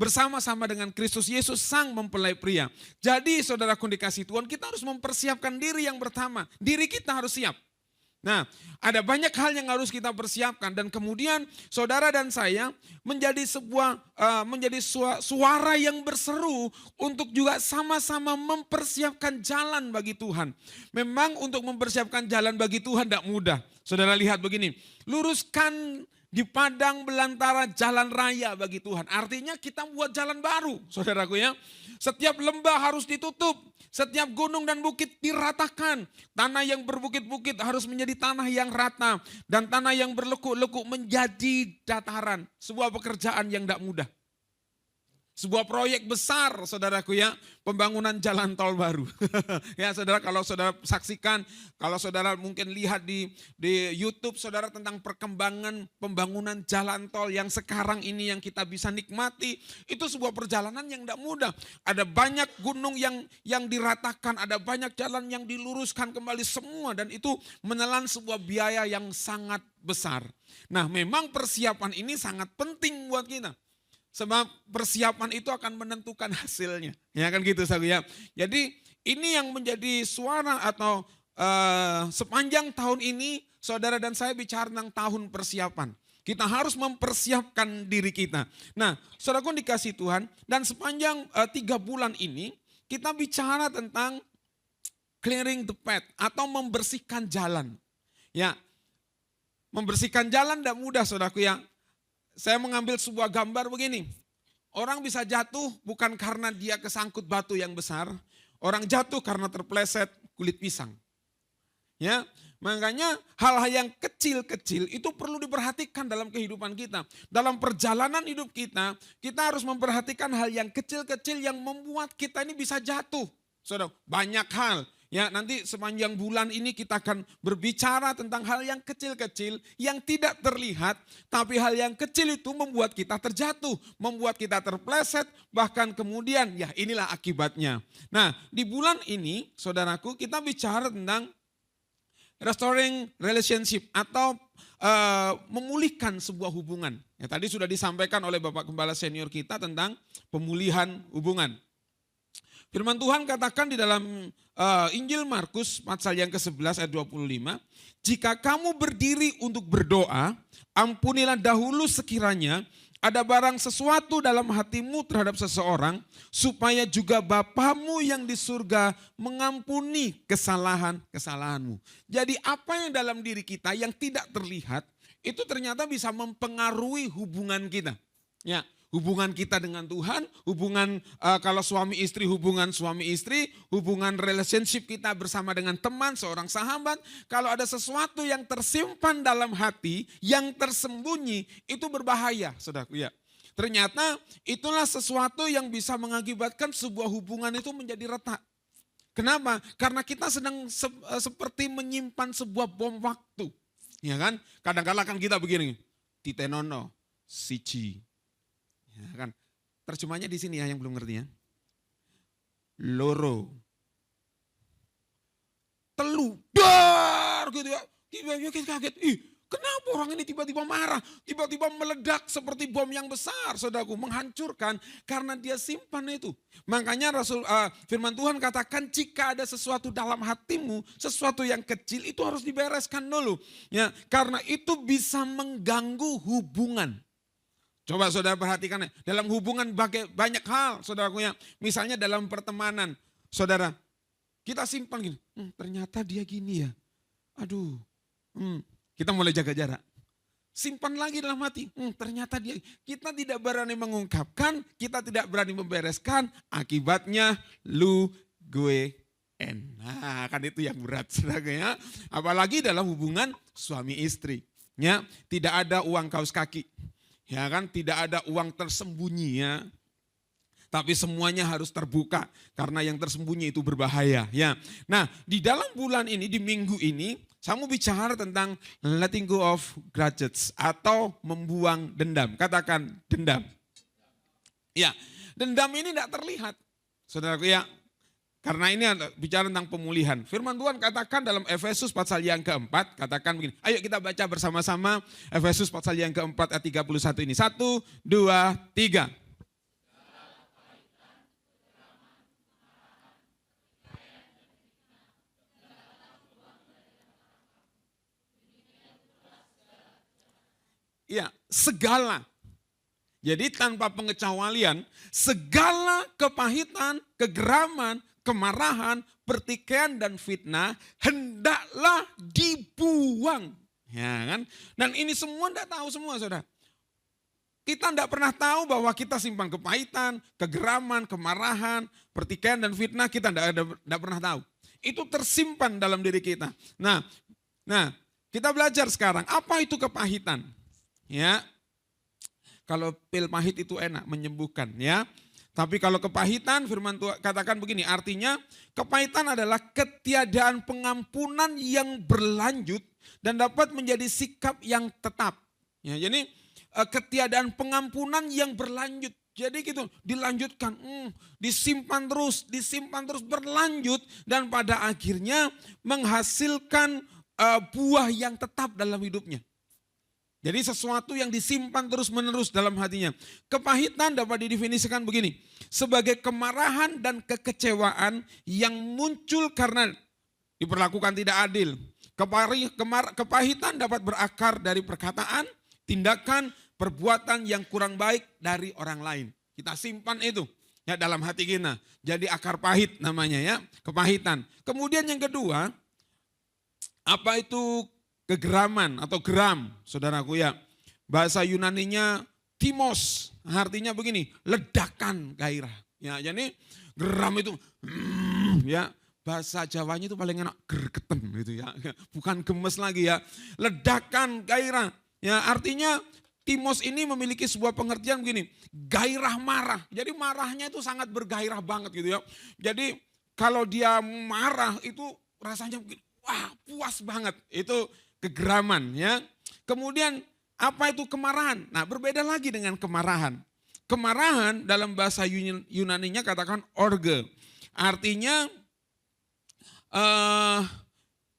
bersama-sama dengan Kristus Yesus sang mempelai pria. Jadi saudaraku dikasih Tuhan, kita harus mempersiapkan diri yang pertama. Diri kita harus siap. Nah, ada banyak hal yang harus kita persiapkan dan kemudian saudara dan saya menjadi suara yang berseru untuk juga sama-sama mempersiapkan jalan bagi Tuhan. Memang untuk mempersiapkan jalan bagi Tuhan tidak mudah. Saudara lihat begini, luruskan di padang belantara jalan raya bagi Tuhan. Artinya kita buat jalan baru, saudaraku ya. Setiap lembah harus ditutup, setiap gunung dan bukit diratakan. Tanah yang berbukit-bukit harus menjadi tanah yang rata. Dan tanah yang berlekuk-lekuk menjadi dataran. Sebuah pekerjaan yang tidak mudah. Sebuah proyek besar saudaraku ya, pembangunan jalan tol baru. Ya saudara, kalau saudara saksikan, kalau saudara mungkin lihat di YouTube saudara tentang perkembangan pembangunan jalan tol yang sekarang ini yang kita bisa nikmati, itu sebuah perjalanan yang tidak mudah. Ada banyak gunung yang diratakan, ada banyak jalan yang diluruskan kembali semua dan itu menelan sebuah biaya yang sangat besar. Nah memang persiapan ini sangat penting buat kita. Sebab persiapan itu akan menentukan hasilnya. Ya kan gitu saudara ya. Jadi ini yang menjadi suara atau sepanjang tahun ini saudara dan saya bicara tentang tahun persiapan. Kita harus mempersiapkan diri kita. Nah saudaraku dikasih Tuhan dan sepanjang 3 bulan ini kita bicara tentang clearing the path atau membersihkan jalan. Ya, membersihkan jalan tidak mudah saudaraku ya. Saya mengambil sebuah gambar begini. Orang bisa jatuh bukan karena dia kesangkut batu yang besar. Orang jatuh karena terpleset kulit pisang. Ya, makanya hal-hal yang kecil-kecil itu perlu diperhatikan dalam kehidupan kita. Dalam perjalanan hidup kita, kita harus memperhatikan hal yang kecil-kecil yang membuat kita ini bisa jatuh. Saudara, banyak hal. Ya, nanti sepanjang bulan ini kita akan berbicara tentang hal yang kecil-kecil yang tidak terlihat, tapi hal yang kecil itu membuat kita terjatuh, membuat kita terpleset, bahkan kemudian ya inilah akibatnya. Nah, di bulan ini saudaraku kita bicara tentang restoring relationship atau memulihkan sebuah hubungan. Ya, tadi sudah disampaikan oleh Bapak Gembala senior kita tentang pemulihan hubungan. Firman Tuhan katakan di dalam Injil Markus pasal yang ke-11 ayat 25. Jika kamu berdiri untuk berdoa, ampunilah dahulu sekiranya ada barang sesuatu dalam hatimu terhadap seseorang, supaya juga Bapamu yang di surga mengampuni kesalahan-kesalahanmu. Jadi apa yang dalam diri kita yang tidak terlihat, itu ternyata bisa mempengaruhi hubungan kita. Ya. Hubungan kita dengan Tuhan, hubungan kalau suami istri, hubungan suami istri, hubungan relationship kita bersama dengan teman, seorang sahabat. Kalau ada sesuatu yang tersimpan dalam hati, yang tersembunyi, itu berbahaya, saudaraku ya. Ternyata itulah sesuatu yang bisa mengakibatkan sebuah hubungan itu menjadi retak. Kenapa? Karena kita sedang seperti menyimpan sebuah bom waktu. Ya kan? Kadang-kadang kan kita begini, titenono, siji. Ya kan, terjemahnya di sini ya yang belum ngerti ya. Loro, telu, dar gitu ya. Tiba-tiba kita kaget, kenapa orang ini tiba-tiba marah, tiba-tiba meledak seperti bom yang besar, saudaraku, menghancurkan karena dia simpan itu. Makanya firman Tuhan katakan jika ada sesuatu dalam hatimu, sesuatu yang kecil itu harus dibereskan dulu. Ya, karena itu bisa mengganggu hubungan. Coba saudara perhatikan, dalam hubungan banyak hal saudaraku ya. Misalnya dalam pertemanan, saudara, kita simpan gini, ternyata dia gini ya. Aduh, kita mulai jaga jarak. Simpan lagi dalam hati, ternyata dia, kita tidak berani mengungkapkan, kita tidak berani membereskan, akibatnya lu, gue, Nah kan itu yang berat saudara ya. Apalagi dalam hubungan suami istri. Ya, tidak ada uang kaos kaki. Ya kan, tidak ada uang tersembunyi ya. Tapi semuanya harus terbuka karena yang tersembunyi itu berbahaya ya. Nah, di dalam bulan ini, di minggu ini, saya mau bicara tentang letting go of grudges atau membuang dendam. Katakan dendam. Ya, dendam ini tidak terlihat. Saudaraku ya, karena ini bicara tentang pemulihan. Firman Tuhan katakan dalam Efesus pasal yang keempat, katakan begini. Ayo kita baca bersama-sama Efesus pasal yang keempat ayat 31 ini. 1, 2, 3. Ya, segala. Jadi tanpa pengecualian, segala kepahitan, kegeraman, kemarahan, pertikaian dan fitnah hendaklah dibuang. Ya kan? Dan ini semua tidak tahu semua saudara. Kita tidak pernah tahu bahwa kita simpan kepahitan, kegeraman, kemarahan, pertikaian dan fitnah, kita tidak pernah tahu. Itu tersimpan dalam diri kita. Nah, kita belajar sekarang apa itu kepahitan. Ya, kalau pil pahit itu enak, menyembuhkan ya. Tapi kalau kepahitan, firman Tuhan katakan begini, artinya kepahitan adalah ketiadaan pengampunan yang berlanjut dan dapat menjadi sikap yang tetap. Ya, jadi ketiadaan pengampunan yang berlanjut. Jadi gitu, dilanjutkan, disimpan terus berlanjut dan pada akhirnya menghasilkan buah yang tetap dalam hidupnya. Jadi sesuatu yang disimpan terus-menerus dalam hatinya. Kepahitan dapat didefinisikan begini. Sebagai kemarahan dan kekecewaan yang muncul karena diperlakukan tidak adil. Kepahitan dapat berakar dari perkataan, tindakan, perbuatan yang kurang baik dari orang lain. Kita simpan itu ya dalam hati kita. Jadi akar pahit namanya ya, kepahitan. Kemudian yang kedua, apa itu kegeraman atau geram, saudaraku ya. Bahasa Yunaninya timos, artinya begini, ledakan gairah. Ya, jadi geram itu, ya bahasa Jawanya itu paling enak gergeten gitu ya. Bukan gemes lagi ya, ledakan gairah. Ya, artinya timos ini memiliki sebuah pengertian begini, gairah marah. Jadi marahnya itu sangat bergairah banget gitu ya. Jadi kalau dia marah itu rasanya begini, wah puas banget. Itu kegeraman ya. Kemudian apa itu kemarahan? Nah, berbeda lagi dengan kemarahan. Kemarahan dalam bahasa Yunaninya katakan orge. Artinya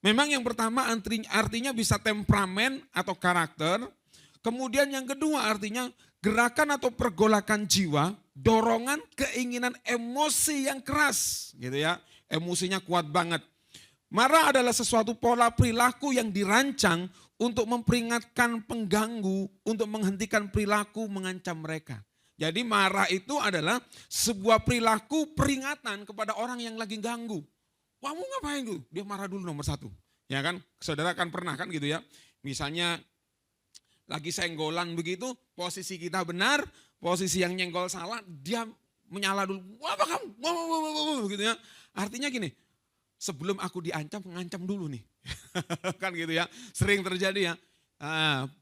memang yang pertama artinya bisa temperamen atau karakter. Kemudian yang kedua artinya gerakan atau pergolakan jiwa, dorongan, keinginan emosi yang keras gitu ya. Emosinya kuat banget. Marah adalah sesuatu pola perilaku yang dirancang untuk memperingatkan pengganggu, untuk menghentikan perilaku mengancam mereka. Jadi marah itu adalah sebuah perilaku peringatan kepada orang yang lagi ganggu. Wah, mau ngapain tuh? Dia marah dulu nomor satu. Ya kan, saudara kan pernah kan gitu ya. Misalnya lagi senggolan begitu, posisi kita benar, posisi yang nyenggol salah, dia menyala dulu. Wah, apa kamu? Gitu ya. Artinya gini, sebelum aku diancam, mengancam dulu nih. Kan gitu ya, sering terjadi ya.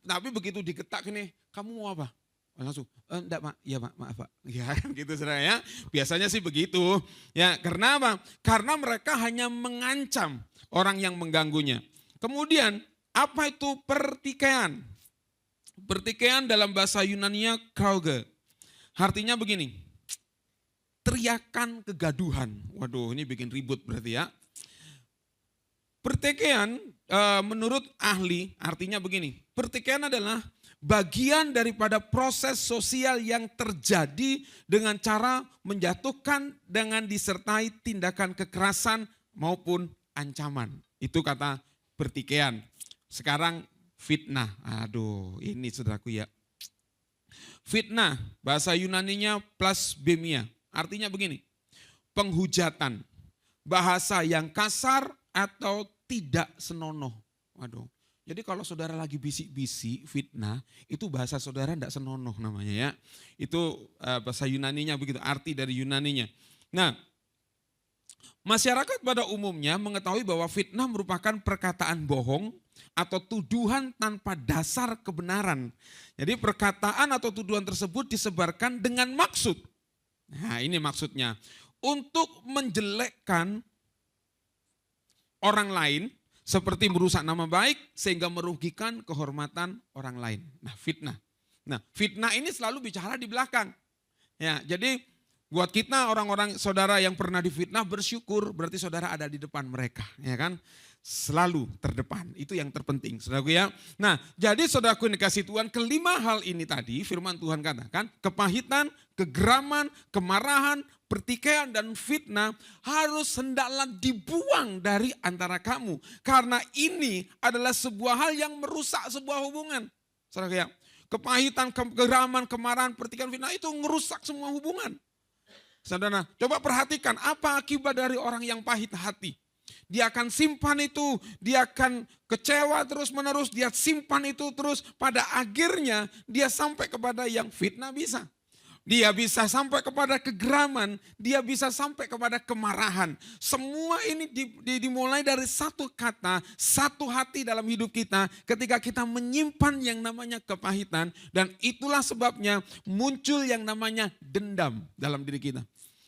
Tapi begitu diketak ini, kamu mau apa? Langsung, enggak Pak, ya Pak, maaf Pak. Ya kan gitu saudara ya, biasanya sih begitu. Ya karena apa? Karena mereka hanya mengancam orang yang mengganggunya. Kemudian, apa itu pertikaian? Pertikaian dalam bahasa Yunania krauge. Artinya begini, teriakan kegaduhan. Waduh, ini bikin ribut berarti ya. Pertikaian menurut ahli artinya begini, pertikaian adalah bagian daripada proses sosial yang terjadi dengan cara menjatuhkan dengan disertai tindakan kekerasan maupun ancaman. Itu kata pertikaian. Sekarang fitnah, aduh ini saudaraku ya. Fitnah bahasa Yunaninya blasphemia, artinya begini, penghujatan, bahasa yang kasar atau tidak senonoh. Waduh. Jadi kalau saudara lagi bisik-bisik fitnah, itu bahasa saudara tidak senonoh namanya ya. Itu bahasa Yunaninya begitu, arti dari Yunaninya. Nah, masyarakat pada umumnya mengetahui bahwa fitnah merupakan perkataan bohong atau tuduhan tanpa dasar kebenaran. Jadi perkataan atau tuduhan tersebut disebarkan dengan maksud. Nah ini maksudnya. Untuk menjelekkan orang lain seperti merusak nama baik sehingga merugikan kehormatan orang lain. Nah fitnah. Nah fitnah ini selalu bicara di belakang. Ya, jadi buat kita orang-orang saudara yang pernah difitnah bersyukur berarti saudara ada di depan mereka, ya kan? Selalu terdepan, itu yang terpenting, saudaraku ya. Nah, jadi saudaraku yang dikasih Tuhan, kelima hal ini tadi firman Tuhan katakan, kepahitan, kegeraman, kemarahan, pertikaian dan fitnah harus hendaklah dibuang dari antara kamu. Karena ini adalah sebuah hal yang merusak sebuah hubungan. Saudaraku ya, kepahitan, kegeraman, kemarahan, pertikaian, fitnah itu merusak semua hubungan. Saudara, coba perhatikan apa akibat dari orang yang pahit hati. Dia akan simpan itu, dia akan kecewa terus menerus, dia simpan itu terus. Pada akhirnya dia sampai kepada yang fitnah bisa. Dia bisa sampai kepada kegeraman, dia bisa sampai kepada kemarahan. Semua ini dimulai dari satu kata, satu hati dalam hidup kita ketika kita menyimpan yang namanya kepahitan. Dan itulah sebabnya muncul yang namanya dendam dalam diri kita.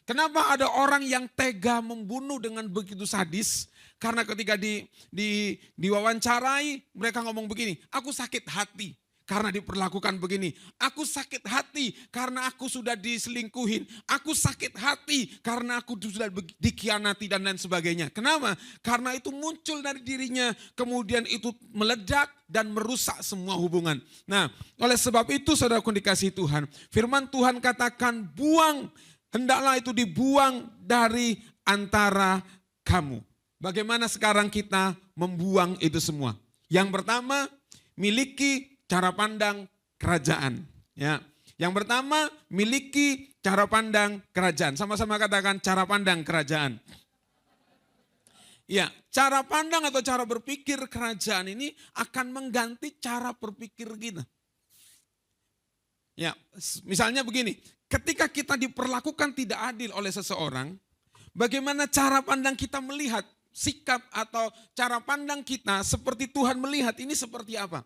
Kenapa ada orang yang tega membunuh dengan begitu sadis? Karena ketika diwawancarai mereka ngomong begini, aku sakit hati. Karena diperlakukan begini, aku sakit hati karena aku sudah diselingkuhin, aku sakit hati karena aku sudah dikhianati dan lain sebagainya. Kenapa? Karena itu muncul dari dirinya, kemudian itu meledak dan merusak semua hubungan. Nah, oleh sebab itu saudaraku dikasihi Tuhan, firman Tuhan katakan buang, hendaklah itu dibuang dari antara kamu. Bagaimana sekarang kita membuang itu semua? Yang pertama, miliki cara pandang kerajaan. Ya. Yang pertama, miliki cara pandang kerajaan. Sama-sama katakan cara pandang kerajaan. Ya, cara pandang atau cara berpikir kerajaan ini akan mengganti cara berpikir kita. Ya, misalnya begini, ketika kita diperlakukan tidak adil oleh seseorang, bagaimana cara pandang kita melihat sikap atau cara pandang kita seperti Tuhan melihat ini seperti apa?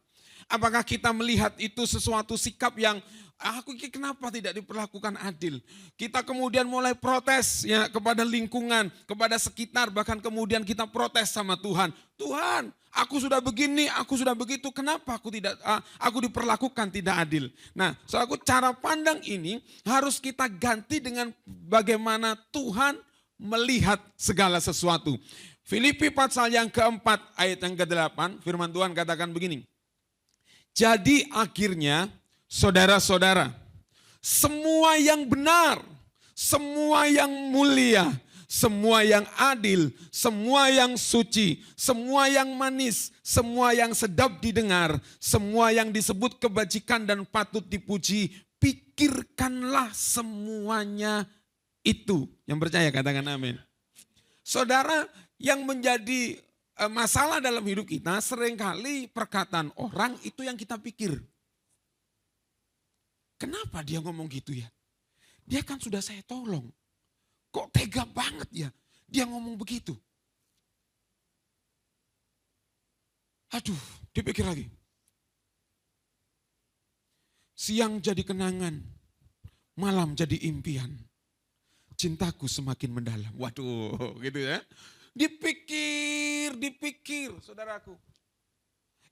Apakah kita melihat itu sesuatu sikap yang aku kenapa tidak diperlakukan adil? Kita kemudian mulai protes ya kepada lingkungan, kepada sekitar, bahkan kemudian kita protes sama Tuhan. Tuhan, aku sudah begini, aku sudah begitu, kenapa aku diperlakukan tidak adil? Nah, soalnya cara pandang ini harus kita ganti dengan bagaimana Tuhan melihat segala sesuatu. Filipi pasal yang keempat ayat yang ke-8, firman Tuhan katakan begini. Jadi akhirnya saudara-saudara, semua yang benar, semua yang mulia, semua yang adil, semua yang suci, semua yang manis, semua yang sedap didengar, semua yang disebut kebajikan dan patut dipuji, pikirkanlah semuanya itu. Yang percaya katakan amin. Saudara, yang menjadi masalah dalam hidup kita seringkali perkataan orang itu yang kita pikir. Kenapa dia ngomong gitu ya? Dia kan sudah saya tolong. Kok tega banget ya dia ngomong begitu? Aduh, dipikir lagi. Siang jadi kenangan, malam jadi impian. Cintaku semakin mendalam. Waduh, gitu ya. Dipikir, saudaraku.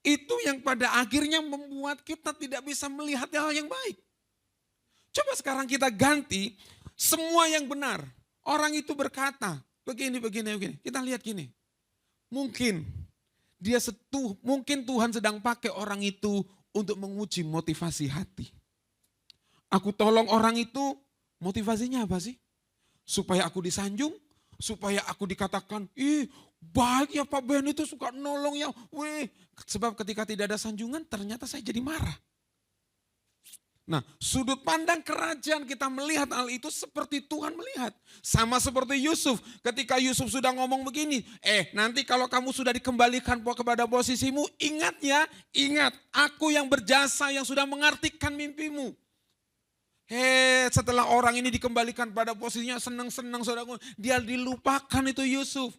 Itu yang pada akhirnya membuat kita tidak bisa melihat hal yang baik. Coba sekarang kita ganti semua yang benar. Orang itu berkata, begini. Kita lihat gini. Mungkin Tuhan sedang pakai orang itu untuk menguji motivasi hati. Aku tolong orang itu, motivasinya apa sih? Supaya aku disanjung, supaya aku dikatakan, ih baik ya Pak Ben itu suka nolong ya. Wih, sebab ketika tidak ada sanjungan ternyata saya jadi marah. Nah, sudut pandang kerajaan kita melihat hal itu seperti Tuhan melihat. Sama seperti Yusuf, ketika Yusuf sudah ngomong begini, nanti kalau kamu sudah dikembalikan kepada posisimu, ingat aku yang berjasa yang sudah mengartikan mimpimu. Setelah orang ini dikembalikan pada posisinya senang-senang saudaraku, dia dilupakan itu Yusuf.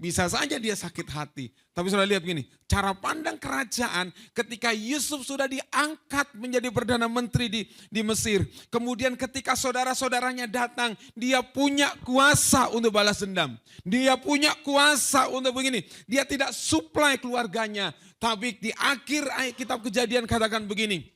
Bisa saja dia sakit hati. Tapi saudara lihat begini, cara pandang kerajaan ketika Yusuf sudah diangkat menjadi Perdana Menteri di Mesir. Kemudian ketika saudara-saudaranya datang, dia punya kuasa untuk balas dendam. Dia punya kuasa untuk begini. Dia tidak supply keluarganya. Tapi di akhir kitab Kejadian katakan begini.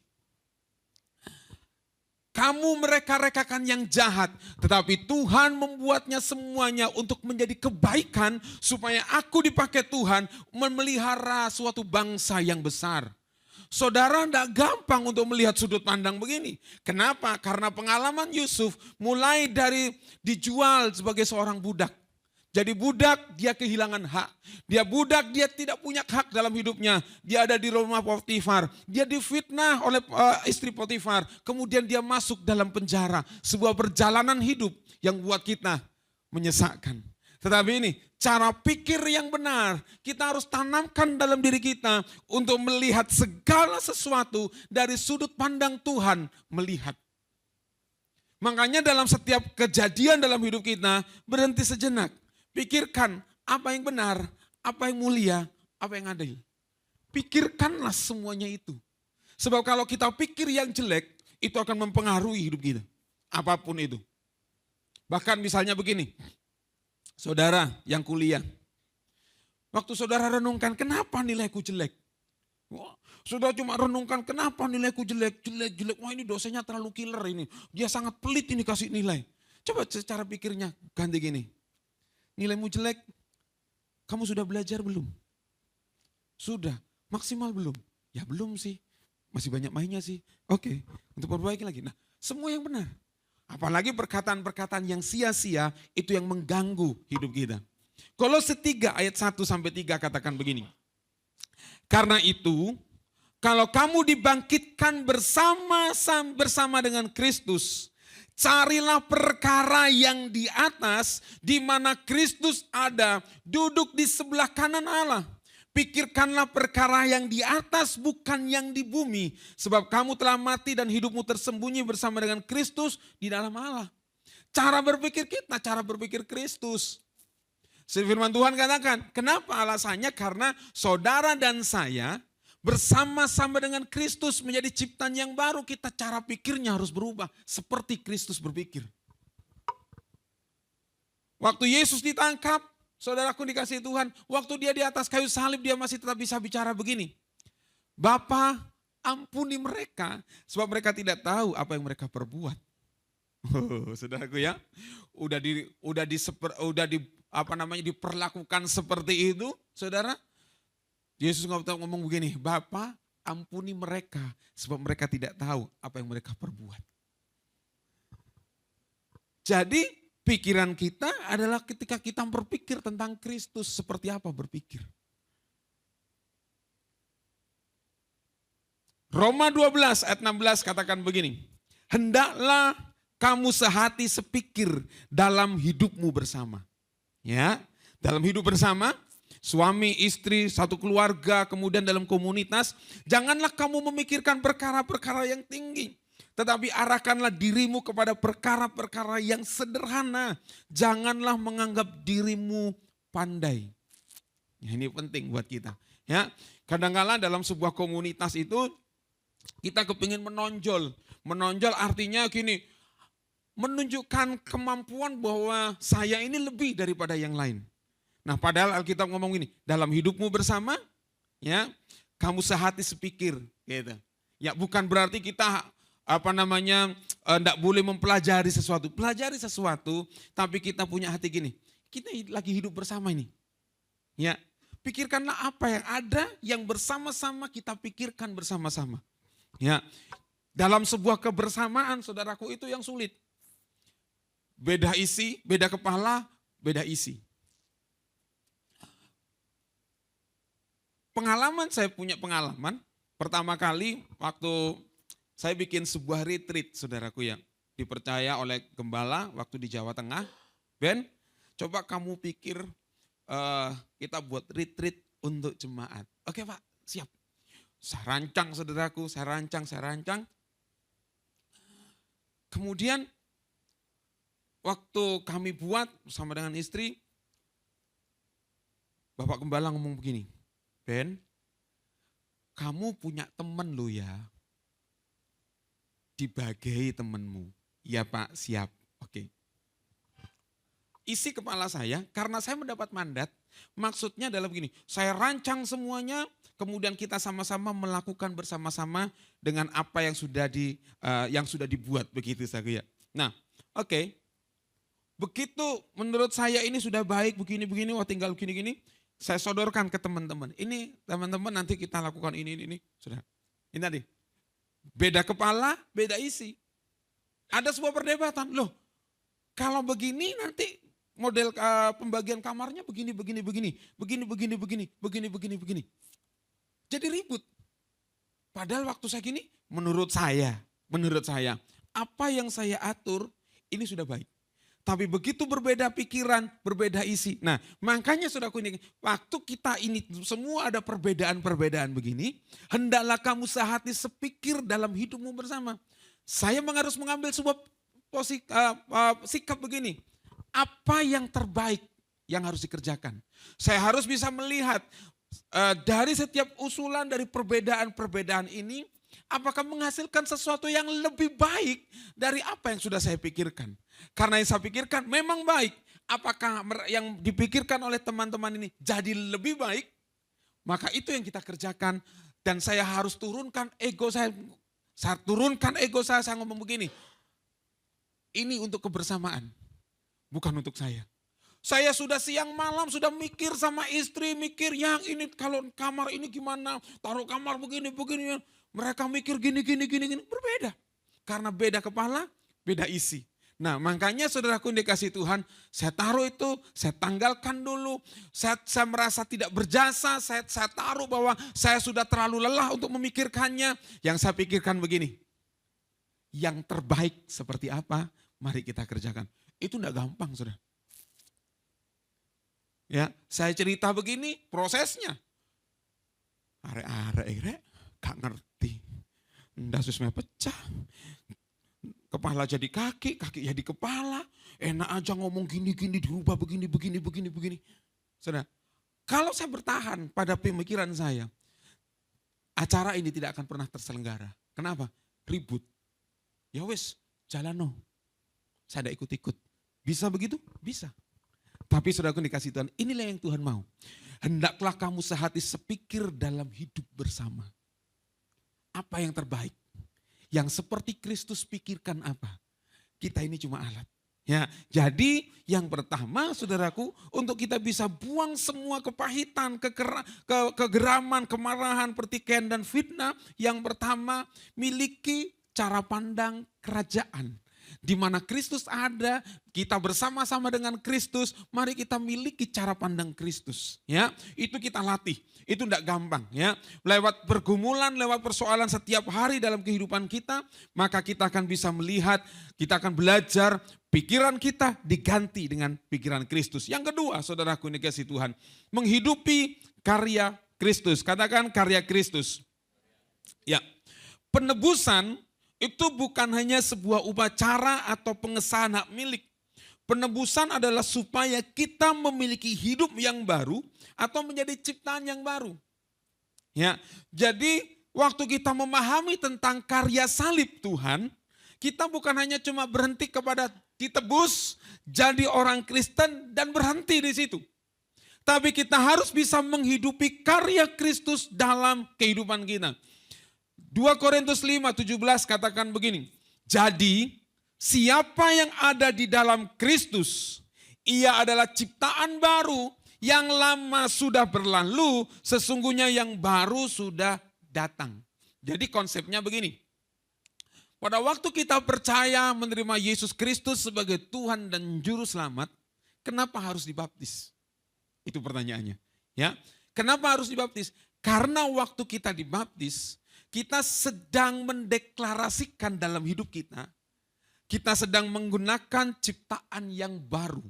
Kamu mereka-rekakan yang jahat, tetapi Tuhan membuatnya semuanya untuk menjadi kebaikan supaya aku dipakai Tuhan memelihara suatu bangsa yang besar. Saudara tidak gampang untuk melihat sudut pandang begini. Kenapa? Karena pengalaman Yusuf mulai dari dijual sebagai seorang budak. Jadi budak dia kehilangan hak. Dia budak dia tidak punya hak dalam hidupnya. Dia ada di rumah Potifar. Dia difitnah oleh istri Potifar. Kemudian dia masuk dalam penjara. Sebuah perjalanan hidup yang buat kita menyesakkan. Tetapi ini cara pikir yang benar. Kita harus tanamkan dalam diri kita untuk melihat segala sesuatu dari sudut pandang Tuhan melihat. Makanya dalam setiap kejadian dalam hidup kita berhenti sejenak. Pikirkan apa yang benar, apa yang mulia, apa yang adil. Pikirkanlah semuanya itu. Sebab kalau kita pikir yang jelek, itu akan mempengaruhi hidup kita. Apapun itu. Bahkan misalnya begini, saudara yang kuliah. Waktu saudara renungkan, kenapa nilaiku jelek? Wah, saudara cuma renungkan, kenapa nilaiku jelek? Wah ini dosennya terlalu killer ini. Dia sangat pelit ini kasih nilai. Coba secara pikirnya ganti gini. Nilaimu jelek, kamu sudah belajar belum? Sudah, maksimal belum? Ya belum sih, masih banyak mainnya sih. Oke, untuk perbaiki lagi. Nah, semua yang benar. Apalagi perkataan-perkataan yang sia-sia itu yang mengganggu hidup kita. Kolose 3 ayat 1-3 katakan begini. Karena itu, kalau kamu dibangkitkan bersama dengan Kristus, carilah perkara yang di atas, di mana Kristus ada, duduk di sebelah kanan Allah. Pikirkanlah perkara yang di atas, bukan yang di bumi. Sebab kamu telah mati dan hidupmu tersembunyi bersama dengan Kristus di dalam Allah. Cara berpikir kita, cara berpikir Kristus. Firman Tuhan katakan, kenapa alasannya? Karena saudara dan saya bersama-sama dengan Kristus menjadi ciptaan yang baru, kita cara pikirnya harus berubah. Seperti Kristus berpikir. Waktu Yesus ditangkap, saudaraku dikasih Tuhan, waktu dia di atas kayu salib dia masih tetap bisa bicara begini. Bapa, ampuni mereka, sebab mereka tidak tahu apa yang mereka perbuat. Saudaraku ya, diperlakukan seperti itu, saudara. Yesus ngomong begini, Bapa ampuni mereka sebab mereka tidak tahu apa yang mereka perbuat. Jadi pikiran kita adalah ketika kita berpikir tentang Kristus seperti apa berpikir. Roma 12 ayat 16 katakan begini, hendaklah kamu sehati sepikir dalam hidupmu bersama. Ya, dalam hidup bersama. Suami, istri, satu keluarga, kemudian dalam komunitas. Janganlah kamu memikirkan perkara-perkara yang tinggi. Tetapi arahkanlah dirimu kepada perkara-perkara yang sederhana. Janganlah menganggap dirimu pandai. Ya, ini penting buat kita. Ya, kadang-kala dalam sebuah komunitas itu kita kepingin menonjol. Menonjol artinya gini, menunjukkan kemampuan bahwa saya ini lebih daripada yang lain. Nah padahal Alkitab ngomong gini, dalam hidupmu bersama, ya kamu sehati sepikir, gitu. Ya bukan berarti kita enggak boleh mempelajari sesuatu. Pelajari sesuatu, tapi kita punya hati gini, kita lagi hidup bersama ini. Ya, pikirkanlah apa yang ada yang bersama-sama kita pikirkan bersama-sama. Ya, dalam sebuah kebersamaan saudaraku itu yang sulit. Beda isi, beda kepala, beda isi. Saya punya pengalaman, pertama kali waktu saya bikin sebuah retreat saudaraku yang dipercaya oleh gembala waktu di Jawa Tengah. Ben, coba kamu pikir kita buat retreat untuk jemaat. Oke Pak, siap. Saya rancang saudaraku, saya rancang. Kemudian waktu kami buat bersama dengan istri, Bapak Gembala ngomong begini, Ben, kamu punya temen lo ya, dibagai temenmu. Ya Pak, siap, oke. Isi kepala saya, karena saya mendapat mandat, maksudnya adalah begini, saya rancang semuanya, kemudian kita sama-sama melakukan bersama-sama dengan apa yang sudah dibuat, begitu saja. Nah, oke. Begitu menurut saya ini sudah baik, begini-begini, wah tinggal begini-gini, saya sodorkan ke teman-teman. Ini teman-teman nanti kita lakukan ini, sudah. Ini tadi, beda kepala, beda isi. Ada sebuah perdebatan, loh kalau begini nanti model pembagian kamarnya begini. Jadi ribut. Padahal waktu saya gini, menurut saya, apa yang saya atur ini sudah baik. Tapi begitu berbeda pikiran, berbeda isi. Nah makanya saudaraku ini, waktu kita ini semua ada perbedaan-perbedaan begini, hendaklah kamu sehati sepikir dalam hidupmu bersama. Saya harus mengambil sebuah sikap begini, apa yang terbaik yang harus dikerjakan. Saya harus bisa melihat dari setiap usulan dari perbedaan-perbedaan ini, apakah menghasilkan sesuatu yang lebih baik dari apa yang sudah saya pikirkan. Karena yang saya pikirkan memang baik. Apakah yang dipikirkan oleh teman-teman ini jadi lebih baik? Maka itu yang kita kerjakan. Dan saya harus turunkan ego saya. Saya turunkan ego saya ngomong begini. Ini untuk kebersamaan, bukan untuk saya. Saya sudah siang malam sudah mikir sama istri, mikir yang ini kalau kamar ini gimana, taruh kamar begini. Mereka mikir gini. Berbeda. Karena beda kepala, beda isi. Nah makanya saudaraku dikasih Tuhan, saya taruh itu, saya tanggalkan dulu. Saya merasa tidak berjasa, saya taruh bahwa saya sudah terlalu lelah untuk memikirkannya. Yang saya pikirkan begini, yang terbaik seperti apa, mari kita kerjakan. Itu enggak gampang saudara. Ya, saya cerita begini prosesnya. Arek-arek, gak ngerti. Dasusnya pecah. Kepala jadi kaki jadi kepala. Enak aja ngomong gini, dirubah begini. Saudara, kalau saya bertahan pada pemikiran saya, acara ini tidak akan pernah terselenggara. Kenapa? Ribut. Ya wes, jalan no. Saya tidak ikut-ikut. Bisa begitu? Bisa. Tapi saudaraku dikasih Tuhan, inilah yang Tuhan mau. Hendaklah kamu sehati sepikir dalam hidup bersama. Apa yang terbaik? Yang seperti Kristus pikirkan apa? Kita ini cuma alat. Ya, jadi yang pertama saudaraku, untuk kita bisa buang semua kepahitan, kegeraman, kemarahan, pertikaian dan fitnah. Yang pertama, miliki cara pandang kerajaan. Di mana Kristus ada, kita bersama-sama dengan Kristus, mari kita miliki cara pandang Kristus. Ya, itu kita latih. Itu tidak gampang ya. Lewat pergumulan, lewat persoalan setiap hari dalam kehidupan kita, maka kita akan bisa melihat, kita akan belajar pikiran kita diganti dengan pikiran Kristus. Yang kedua, saudaraku ini kasih Tuhan, menghidupi karya Kristus. Katakan karya Kristus. Ya, penebusan itu bukan hanya sebuah upacara atau pengesahan hak milik. Penebusan adalah supaya kita memiliki hidup yang baru atau menjadi ciptaan yang baru. Ya, jadi waktu kita memahami tentang karya salib Tuhan, kita bukan hanya cuma berhenti kepada ditebus, jadi orang Kristen dan berhenti di situ. Tapi kita harus bisa menghidupi karya Kristus dalam kehidupan kita. 2 Korintus 5:17 katakan begini. Jadi siapa yang ada di dalam Kristus, ia adalah ciptaan baru, yang lama sudah berlalu, sesungguhnya yang baru sudah datang. Jadi konsepnya begini. Pada waktu kita percaya menerima Yesus Kristus sebagai Tuhan dan Juru Selamat, kenapa harus dibaptis? Itu pertanyaannya. Ya, kenapa harus dibaptis? Karena waktu kita dibaptis, kita sedang mendeklarasikan dalam hidup kita sedang menggunakan ciptaan yang baru.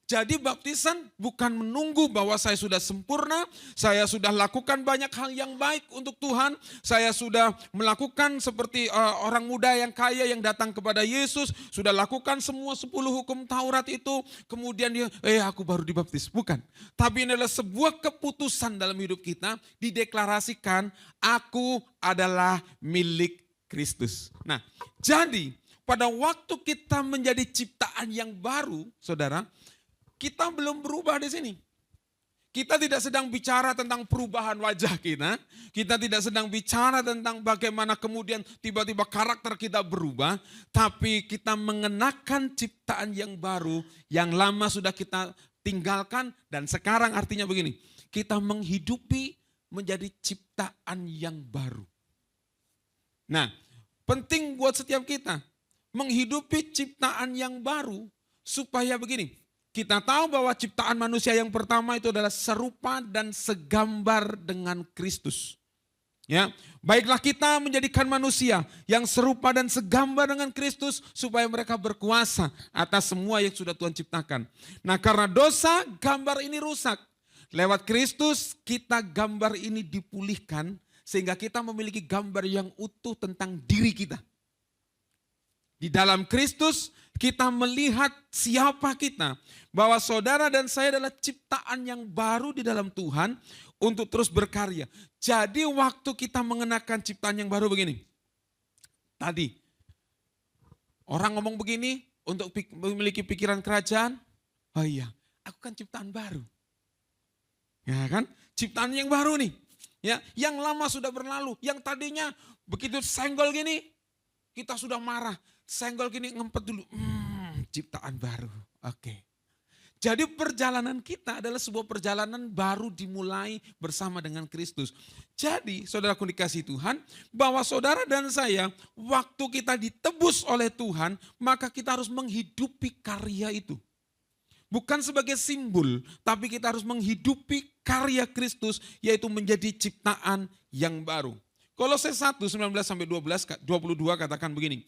Jadi baptisan bukan menunggu bahwa saya sudah sempurna, saya sudah lakukan banyak hal yang baik untuk Tuhan, saya sudah melakukan seperti orang muda yang kaya yang datang kepada Yesus, sudah lakukan semua 10 hukum Taurat itu, kemudian dia, aku baru dibaptis. Bukan. Tapi ini adalah sebuah keputusan dalam hidup kita, dideklarasikan, aku adalah milik Kristus. Nah, jadi pada waktu kita menjadi ciptaan yang baru, saudara, kita belum berubah di sini. Kita tidak sedang bicara tentang perubahan wajah kita. Kita tidak sedang bicara tentang bagaimana kemudian tiba-tiba karakter kita berubah. Tapi kita mengenakan ciptaan yang baru, yang lama sudah kita tinggalkan. Dan sekarang artinya begini, kita menghidupi menjadi ciptaan yang baru. Nah, penting buat setiap kita, menghidupi ciptaan yang baru supaya begini, kita tahu bahwa ciptaan manusia yang pertama itu adalah serupa dan segambar dengan Kristus. Ya, baiklah kita menjadikan manusia yang serupa dan segambar dengan Kristus supaya mereka berkuasa atas semua yang sudah Tuhan ciptakan. Nah, karena dosa gambar ini rusak. Lewat Kristus kita gambar ini dipulihkan sehingga kita memiliki gambar yang utuh tentang diri kita. Di dalam Kristus kita melihat siapa kita. Bahwa saudara dan saya adalah ciptaan yang baru di dalam Tuhan untuk terus berkarya. Jadi waktu kita mengenakan ciptaan yang baru begini. Tadi orang ngomong begini untuk memiliki pikiran kerajaan. Oh iya, aku kan ciptaan baru. Ya kan? Ciptaan yang baru nih. Ya, yang lama sudah berlalu. Yang tadinya begitu senggol gini, kita sudah marah. Senggol gini ngempet dulu, ciptaan baru. Oke. Jadi perjalanan kita adalah sebuah perjalanan baru dimulai bersama dengan Kristus. Jadi saudaraku dikasih Tuhan, bahwa saudara dan saya waktu kita ditebus oleh Tuhan, maka kita harus menghidupi karya itu. Bukan sebagai simbol, tapi kita harus menghidupi karya Kristus, yaitu menjadi ciptaan yang baru. Kolose 1, 19-22 katakan begini.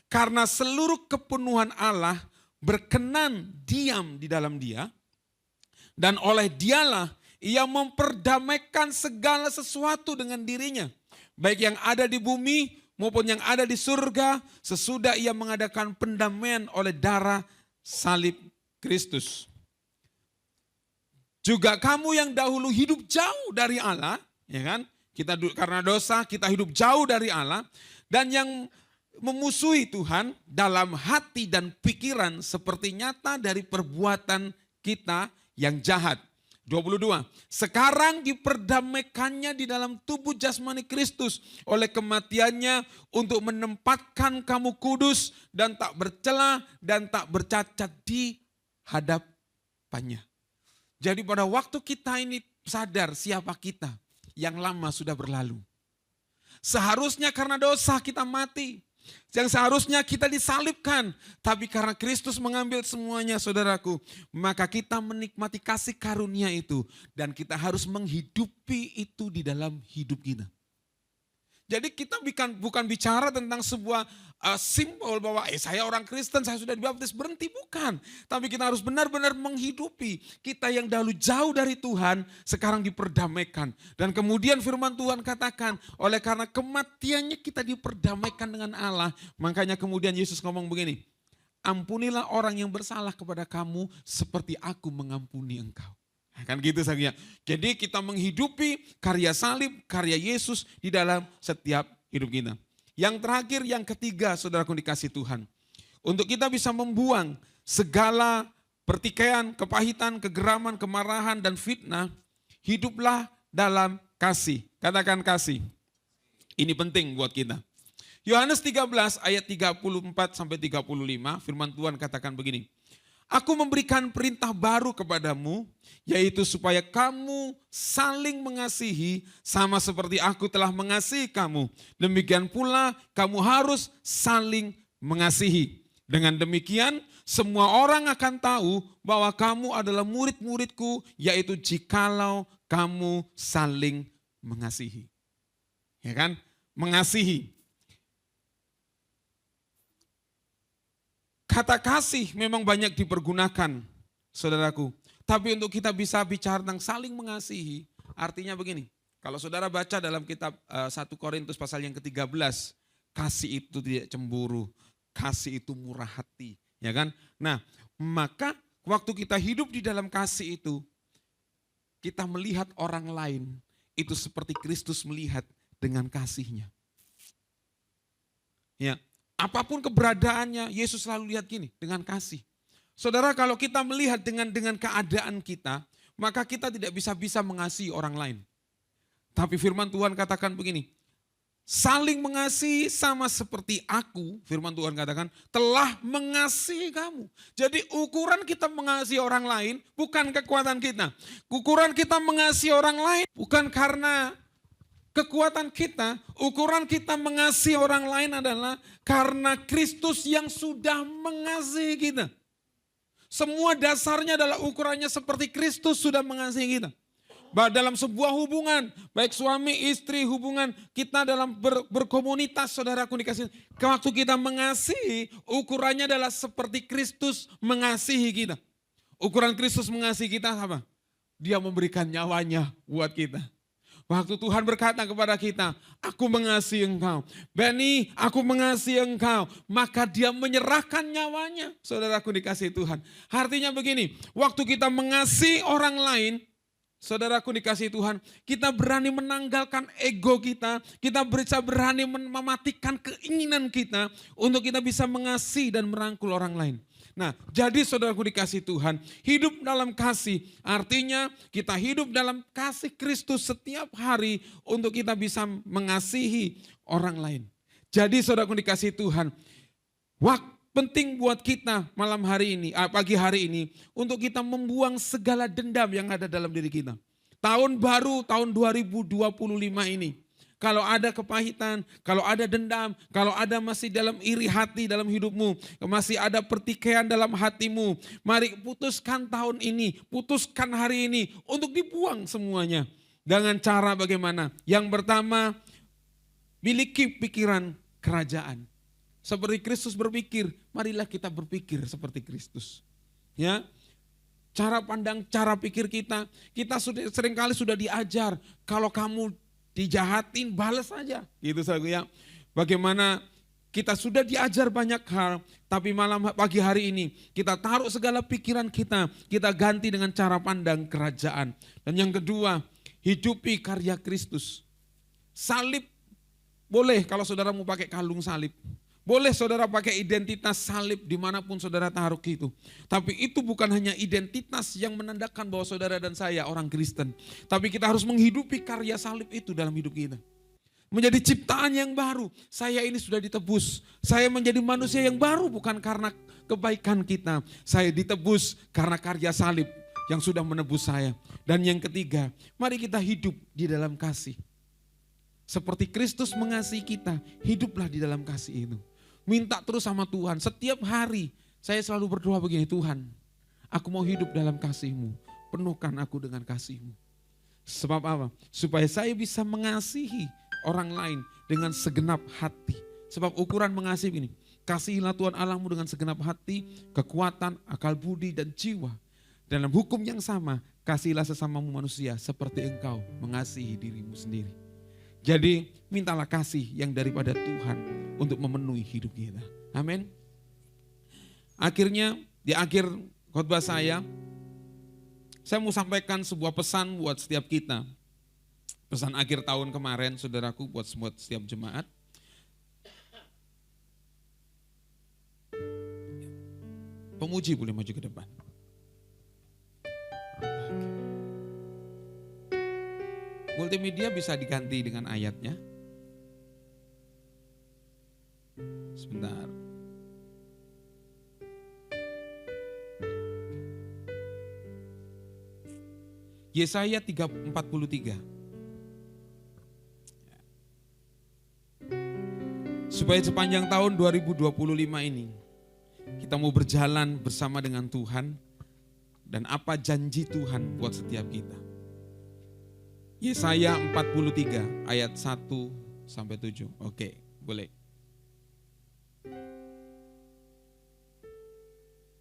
Karena seluruh kepenuhan Allah berkenan diam di dalam dia. Dan oleh dialah ia memperdamaikan segala sesuatu dengan dirinya. Baik yang ada di bumi maupun yang ada di surga. Sesudah ia mengadakan pendamaian oleh darah salib Kristus. Juga kamu yang dahulu hidup jauh dari Allah. Ya kan? Kita karena dosa kita hidup jauh dari Allah. Dan yang memusuhi Tuhan dalam hati dan pikiran seperti nyata dari perbuatan kita yang jahat. 22. Sekarang diperdamaikannya di dalam tubuh jasmani Kristus oleh kematiannya untuk menempatkan kamu kudus dan tak bercela dan tak bercacat di hadapannya. Jadi pada waktu kita ini sadar siapa kita, yang lama sudah berlalu. Seharusnya karena dosa kita mati. Yang seharusnya kita disalibkan. Tapi karena Kristus mengambil semuanya saudaraku. Maka kita menikmati kasih karunia itu. Dan kita harus menghidupi itu di dalam hidup kita. Jadi kita bukan bicara tentang sebuah simbol bahwa saya orang Kristen, saya sudah dibaptis, berhenti, bukan. Tapi kita harus benar-benar menghidupi. Kita yang dahulu jauh dari Tuhan, sekarang diperdamaikan. Dan kemudian firman Tuhan katakan, oleh karena kematiannya kita diperdamaikan dengan Allah. Makanya kemudian Yesus ngomong begini, ampunilah orang yang bersalah kepada kamu seperti aku mengampuni engkau. Kan gitu saja. Jadi kita menghidupi karya salib, karya Yesus di dalam setiap hidup kita. Yang terakhir, yang ketiga, saudaraku dikasih Tuhan. Untuk kita bisa membuang segala pertikaian, kepahitan, kegeraman, kemarahan, dan fitnah, hiduplah dalam kasih. Katakan kasih. Ini penting buat kita. Yohanes 13 ayat 34-35, firman Tuhan katakan begini. Aku memberikan perintah baru kepadamu, yaitu supaya kamu saling mengasihi sama seperti aku telah mengasihi kamu. Demikian pula kamu harus saling mengasihi. Dengan demikian semua orang akan tahu bahwa kamu adalah murid-muridku, yaitu jikalau kamu saling mengasihi. Ya kan? Mengasihi. Kata kasih memang banyak dipergunakan saudaraku. Tapi untuk kita bisa bicara tentang saling mengasihi, artinya begini. Kalau saudara baca dalam kitab 1 Korintus pasal yang ke-13, kasih itu tidak cemburu, kasih itu murah hati, ya kan? Nah, maka waktu kita hidup di dalam kasih itu, kita melihat orang lain itu seperti Kristus melihat dengan kasihnya. Ya, apapun keberadaannya, Yesus selalu lihat gini, dengan kasih. Saudara, kalau kita melihat dengan keadaan kita, maka kita tidak bisa mengasihi orang lain. Tapi firman Tuhan katakan begini, saling mengasihi sama seperti aku, firman Tuhan katakan, telah mengasihi kamu. Jadi ukuran kita mengasihi orang lain bukan kekuatan kita. Ukuran kita mengasihi orang lain bukan karena kekuatan kita, ukuran kita mengasihi orang lain adalah karena Kristus yang sudah mengasihi kita. Semua dasarnya adalah ukurannya seperti Kristus sudah mengasihi kita. Dalam sebuah hubungan, baik suami istri, hubungan kita dalam berkomunitas, saudaraku dikasih. Waktu kita mengasihi, ukurannya adalah seperti Kristus mengasihi kita. Ukuran Kristus mengasihi kita apa? Dia memberikan nyawanya buat kita. Waktu Tuhan berkata kepada kita, aku mengasihi engkau. Benny, aku mengasihi engkau. Maka dia menyerahkan nyawanya. Saudaraku dikasihi Tuhan. Artinya begini, waktu kita mengasihi orang lain, saudaraku dikasihi Tuhan, kita berani menanggalkan ego kita. Kita bisa berani mematikan keinginan kita untuk kita bisa mengasihi dan merangkul orang lain. Nah, jadi saudaraku dikasihi Tuhan, hidup dalam kasih artinya kita hidup dalam kasih Kristus setiap hari untuk kita bisa mengasihi orang lain. Jadi saudaraku dikasihi Tuhan, penting buat kita malam hari ini, pagi hari ini, untuk kita membuang segala dendam yang ada dalam diri kita. Tahun baru, tahun 2025 ini. Kalau ada kepahitan, kalau ada dendam, kalau ada masih dalam iri hati dalam hidupmu, masih ada pertikaian dalam hatimu, mari putuskan tahun ini, putuskan hari ini untuk dibuang semuanya. Dengan cara bagaimana? Yang pertama, miliki pikiran kerajaan. Seperti Kristus berpikir, marilah kita berpikir seperti Kristus. Ya, cara pandang, cara pikir kita seringkali sudah diajar, kalau kamu dijahatin, balas saja. Gitu saya. Bagaimana kita sudah diajar banyak hal, tapi malam pagi hari ini kita taruh segala pikiran kita ganti dengan cara pandang kerajaan. Dan yang kedua, hidupi karya Kristus. Salib boleh kalau saudara mau pakai kalung salib. Boleh saudara pakai identitas salib dimanapun saudara taruh itu. Tapi itu bukan hanya identitas yang menandakan bahwa saudara dan saya orang Kristen. Tapi kita harus menghidupi karya salib itu dalam hidup kita. Menjadi ciptaan yang baru. Saya ini sudah ditebus. Saya menjadi manusia yang baru bukan karena kebaikan kita. Saya ditebus karena karya salib yang sudah menebus saya. Dan yang ketiga, mari kita hidup di dalam kasih. Seperti Kristus mengasihi kita, hiduplah di dalam kasih itu. Minta terus sama Tuhan. Setiap hari saya selalu berdoa begini, Tuhan, aku mau hidup dalam kasih-Mu. Penuhkan aku dengan kasih-Mu. Sebab apa? Supaya saya bisa mengasihi orang lain dengan segenap hati. Sebab ukuran mengasihi ini, kasihilah Tuhan Allahmu dengan segenap hati, kekuatan, akal budi dan jiwa. Dalam hukum yang sama, kasihilah sesamamu manusia seperti engkau mengasihi dirimu sendiri. Jadi mintalah kasih yang daripada Tuhan untuk memenuhi hidup kita. Amin. Akhirnya di akhir khotbah saya mau sampaikan sebuah pesan buat setiap kita. Pesan akhir tahun kemarin saudaraku buat setiap jemaat. Pemuji boleh maju ke depan. Multimedia bisa diganti dengan ayatnya. Sebentar. Yesaya 43. Supaya sepanjang tahun 2025 ini kita mau berjalan bersama dengan Tuhan dan apa janji Tuhan buat setiap kita. Yesaya 43 ayat 1 sampai 7. Oke, boleh.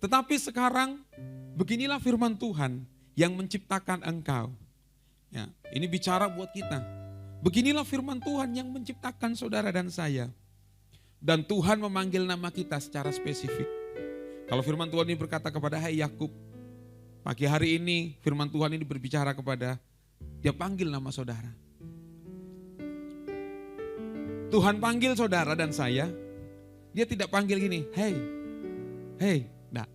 Tetapi sekarang Beginilah firman Tuhan yang menciptakan engkau. Ya, ini bicara buat kita. Beginilah firman Tuhan yang menciptakan saudara dan saya. Dan Tuhan memanggil nama kita secara spesifik. Kalau firman Tuhan ini berkata kepada hai Yakub, pagi hari ini firman Tuhan ini berbicara kepada, dia panggil nama saudara. Tuhan panggil saudara dan saya, dia tidak panggil gini, hey, enggak.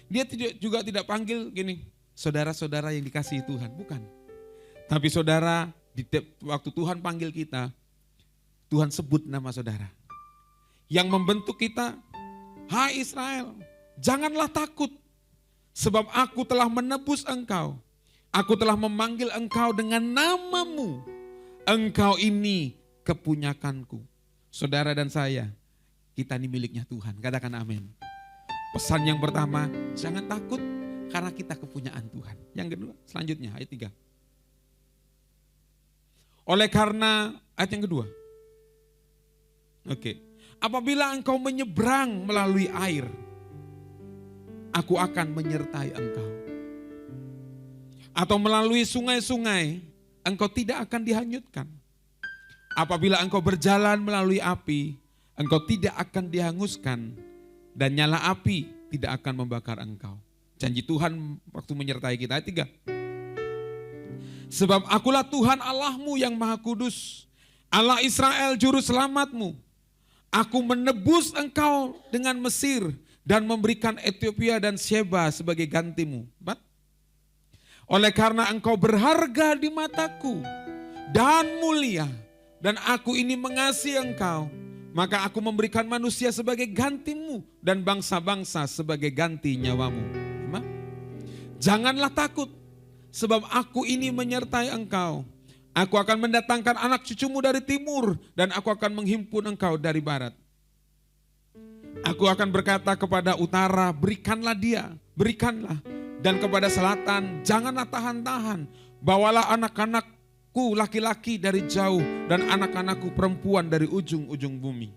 Dia juga tidak panggil gini, saudara-saudara yang dikasihi Tuhan, bukan. Tapi saudara, waktu Tuhan panggil kita, Tuhan sebut nama saudara. Yang membentuk kita, hai Israel, janganlah takut, sebab aku telah menebus engkau. Aku telah memanggil engkau dengan namamu. Engkau ini kepunyakanku. Saudara dan saya, kita ini miliknya Tuhan. Katakan amin. Pesan yang pertama, jangan takut karena kita kepunyaan Tuhan. Yang kedua, selanjutnya ayat 3. Oleh karena, ayat yang kedua. Oke. Apabila engkau menyeberang melalui air, aku akan menyertai engkau. Atau melalui sungai-sungai, engkau tidak akan dihanyutkan. Apabila engkau berjalan melalui api, engkau tidak akan dihanguskan, dan nyala api tidak akan membakar engkau. Janji Tuhan waktu menyertai kita. Ayat 3. Sebab akulah Tuhan Allahmu yang maha kudus, Allah Israel juru selamatmu. Aku menebus engkau dengan Mesir dan memberikan Ethiopia dan Sheba sebagai gantimu. Oleh karena engkau berharga di mataku dan mulia, dan aku ini mengasihi engkau, maka aku memberikan manusia sebagai gantimu dan bangsa-bangsa sebagai ganti nyawamu. Janganlah takut, sebab aku ini menyertai engkau. Aku akan mendatangkan anak cucumu dari timur, dan aku akan menghimpun engkau dari barat. Aku akan berkata kepada utara, berikanlah dia, berikanlah. Dan kepada selatan, janganlah tahan-tahan. Bawalah anak-anakku laki-laki dari jauh, dan anak-anakku perempuan dari ujung-ujung bumi.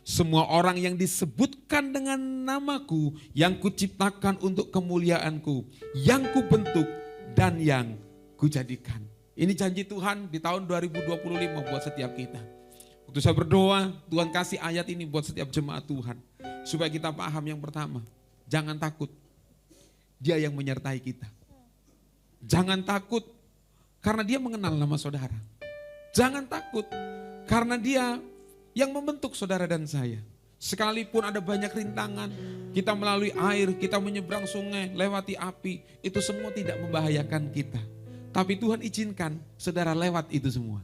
Semua orang yang disebutkan dengan namaku, yang kuciptakan untuk kemuliaanku, yang kubentuk dan yang kujadikan. Ini janji Tuhan di tahun 2025 buat setiap kita. Waktu saya berdoa, Tuhan kasih ayat ini buat setiap jemaat Tuhan. Supaya kita paham yang pertama, jangan takut. Dia yang menyertai kita. Jangan takut karena dia mengenal nama saudara. Jangan takut karena dia yang membentuk saudara dan saya. Sekalipun ada banyak rintangan, kita melalui air, kita menyeberang sungai, lewati api, itu semua tidak membahayakan kita. Tapi Tuhan izinkan saudara lewat itu semua.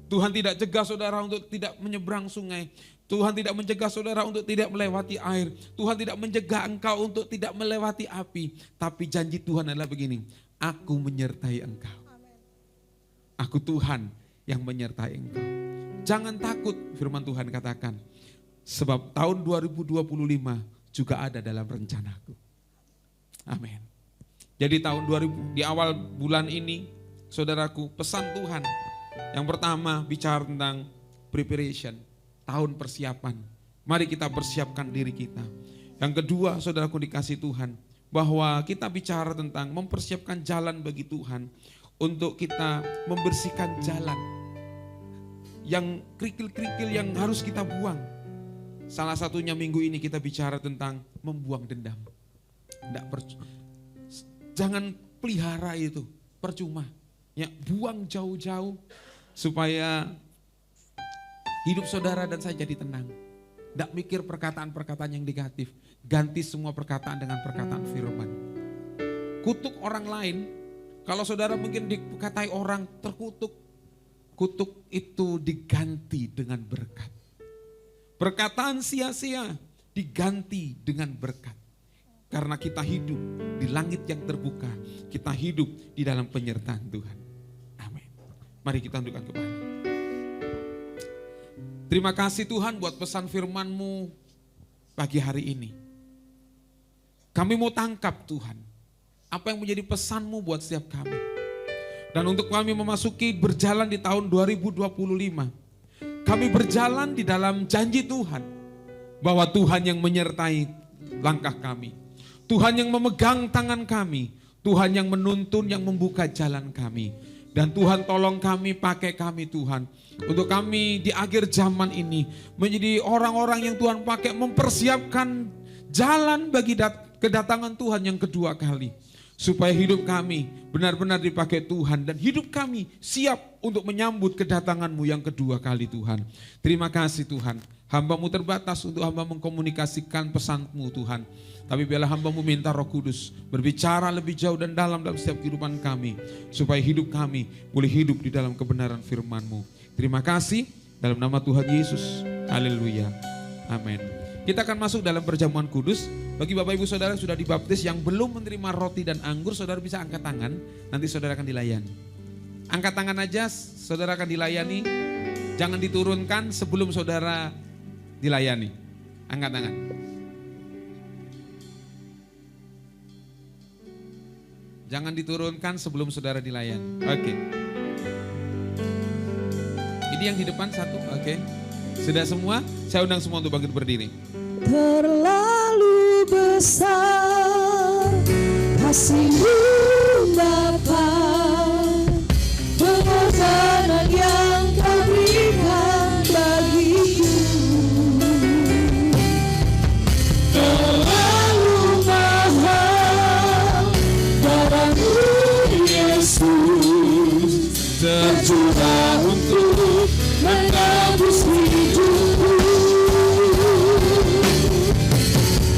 Tuhan tidak cegah saudara untuk tidak menyeberang sungai. Tuhan tidak mencegah saudara untuk tidak melewati air. Tuhan tidak mencegah engkau untuk tidak melewati api. Tapi janji Tuhan adalah begini, aku menyertai engkau. Aku Tuhan yang menyertai engkau. Jangan takut, firman Tuhan katakan. Sebab tahun 2025 juga ada dalam rencanaku. Amin. Jadi tahun 2000, di awal bulan ini, saudaraku, pesan Tuhan. Yang pertama bicara tentang preparation, tahun persiapan. Mari kita persiapkan diri kita. Yang kedua, saudaraku dikasih Tuhan, bahwa kita bicara tentang mempersiapkan jalan bagi Tuhan. Untuk kita membersihkan jalan yang kerikil-kerikil yang harus kita buang. Salah satunya minggu ini kita bicara tentang membuang dendam. Jangan pelihara itu, percuma. Ya, buang jauh-jauh supaya hidup saudara dan saya jadi tenang. Tidak mikir perkataan-perkataan yang negatif. Ganti semua perkataan dengan perkataan firman. Kutuk orang lain, kalau saudara mungkin dikatai orang terkutuk, kutuk itu diganti dengan berkat. Perkataan sia-sia diganti dengan berkat. Karena kita hidup di langit yang terbuka, kita hidup di dalam penyertaan Tuhan. Amin. Mari kita tundukkan kepala. Terima kasih Tuhan buat pesan firman-Mu pagi hari ini. Kami mau tangkap Tuhan, apa yang menjadi pesan-Mu buat setiap kami. Dan untuk kami memasuki berjalan di tahun 2025, kami berjalan di dalam janji Tuhan, bahwa Tuhan yang menyertai langkah kami. Tuhan yang memegang tangan kami, Tuhan yang menuntun, yang membuka jalan kami. Dan Tuhan tolong kami, pakai kami Tuhan. Untuk kami di akhir zaman ini menjadi orang-orang yang Tuhan pakai mempersiapkan jalan bagi kedatangan Tuhan yang kedua kali. Supaya hidup kami benar-benar dipakai Tuhan dan hidup kami siap untuk menyambut kedatangan-Mu yang kedua kali Tuhan. Terima kasih Tuhan. Hamba-Mu terbatas untuk hamba mengkomunikasikan pesan-Mu Tuhan. Tapi biarlah hamba-Mu minta Roh Kudus berbicara lebih jauh dan dalam setiap kehidupan kami. Supaya hidup kami boleh hidup di dalam kebenaran firman-Mu. Terima kasih dalam nama Tuhan Yesus. Haleluya. Amin. Kita akan masuk dalam perjamuan kudus. Bagi Bapak Ibu Saudara yang sudah dibaptis yang belum menerima roti dan anggur, saudara bisa angkat tangan. Nanti saudara akan dilayani. Angkat tangan aja, saudara akan dilayani. Jangan diturunkan sebelum saudara dilayani. Angkat tangan. Jangan diturunkan sebelum saudara dilayani. Oke. Ini yang di depan satu, oke. Sudah semua? Saya undang semua untuk bangkit berdiri. Terlalu besar kasih-Mu Bapa, pengorbanan yang Kau berikan bagiku. Terlalu mahal darah-Mu Yesus, tercurah untuk menebus hidupku.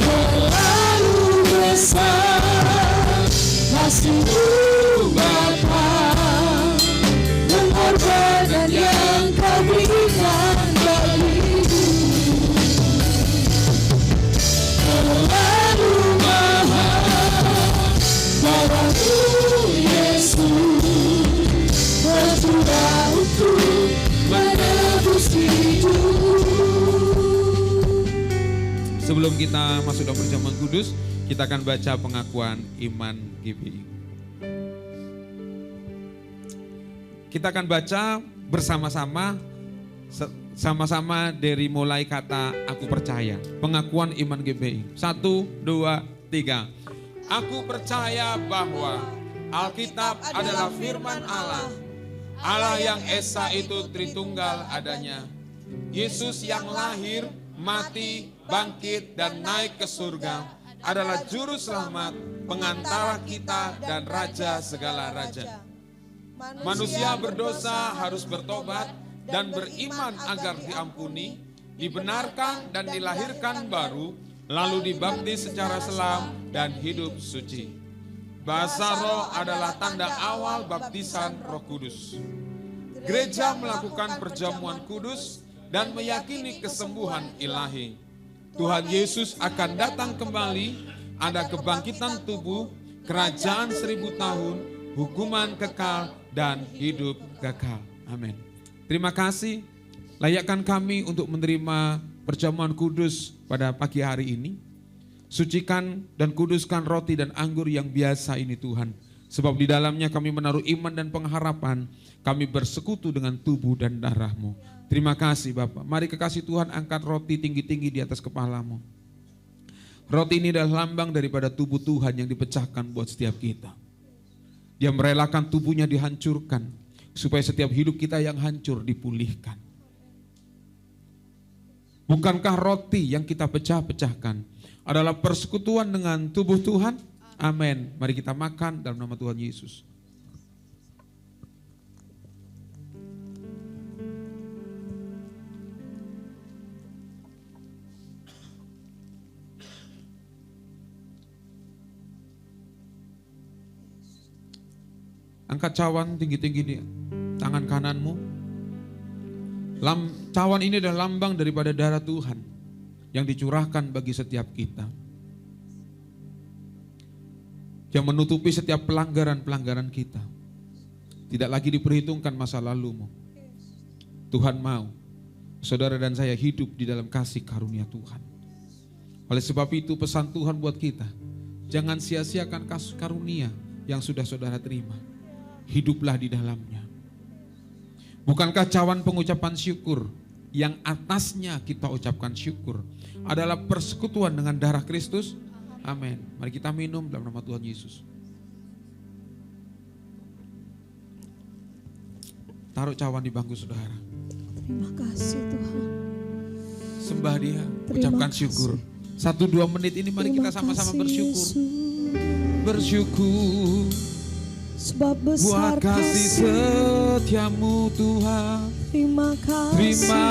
Terlalu besar kasih-Mu Bapa, pengorbanan yang Kau berikan bagiku. Terlalu mahal darah-Mu Yesus, tercurah untuk menebus hidup. Sebelum kita masuk dalam perjamuan kudus, kita akan baca pengakuan iman GBI. Kita akan baca bersama-sama, sama-sama dari mulai kata aku percaya. Pengakuan iman GBI. 1, 2, 3. Aku percaya bahwa Alkitab adalah firman Allah. Allah yang Esa itu Tritunggal adanya. Yesus yang lahir, mati, bangkit dan naik ke surga adalah juru selamat, pengantara kita dan raja segala raja. Manusia berdosa harus bertobat dan beriman agar diampuni, dibenarkan dan dilahirkan baru, lalu dibaptis secara selam dan hidup suci. Bahasa roh adalah tanda awal baptisan Roh Kudus. Gereja melakukan perjamuan kudus dan meyakini kesembuhan ilahi. Tuhan Yesus akan datang kembali, ada kebangkitan tubuh, kerajaan 1000 tahun, hukuman kekal, dan hidup kekal. Amin. Terima kasih, layakkan kami untuk menerima perjamuan kudus pada pagi hari ini. Sucikan dan kuduskan roti dan anggur yang biasa ini Tuhan. Sebab di dalamnya kami menaruh iman dan pengharapan, kami bersekutu dengan tubuh dan darah-Mu. Terima kasih Bapak. Mari kekasih Tuhan angkat roti tinggi-tinggi di atas kepalamu. Roti ini adalah lambang daripada tubuh Tuhan yang dipecahkan buat setiap kita. Dia merelakan tubuhnya dihancurkan supaya setiap hidup kita yang hancur dipulihkan. Bukankah roti yang kita pecah-pecahkan adalah persekutuan dengan tubuh Tuhan? Amin. Mari kita makan dalam nama Tuhan Yesus. Angkat cawan tinggi-tinggi di tangan kananmu. Cawan ini adalah lambang daripada darah Tuhan yang dicurahkan bagi setiap kita. Yang menutupi setiap pelanggaran-pelanggaran kita. Tidak lagi diperhitungkan masa lalumu. Tuhan mau saudara dan saya hidup di dalam kasih karunia Tuhan. Oleh sebab itu pesan Tuhan buat kita, jangan sia-siakan kasih karunia yang sudah saudara terima. Hiduplah di dalamnya. Bukankah cawan pengucapan syukur yang atasnya kita ucapkan syukur adalah persekutuan dengan darah Kristus? Amin. Mari kita minum dalam nama Tuhan Yesus. Taruh cawan di bangku saudara. Terima kasih Tuhan. Sembah Dia, Terima ucapkan kasih. syukur. 1-2 menit ini mari kita sama-sama bersyukur. Bersyukur Sebab buat besar kasih setiamu Tuhan. Terima kasih. Terima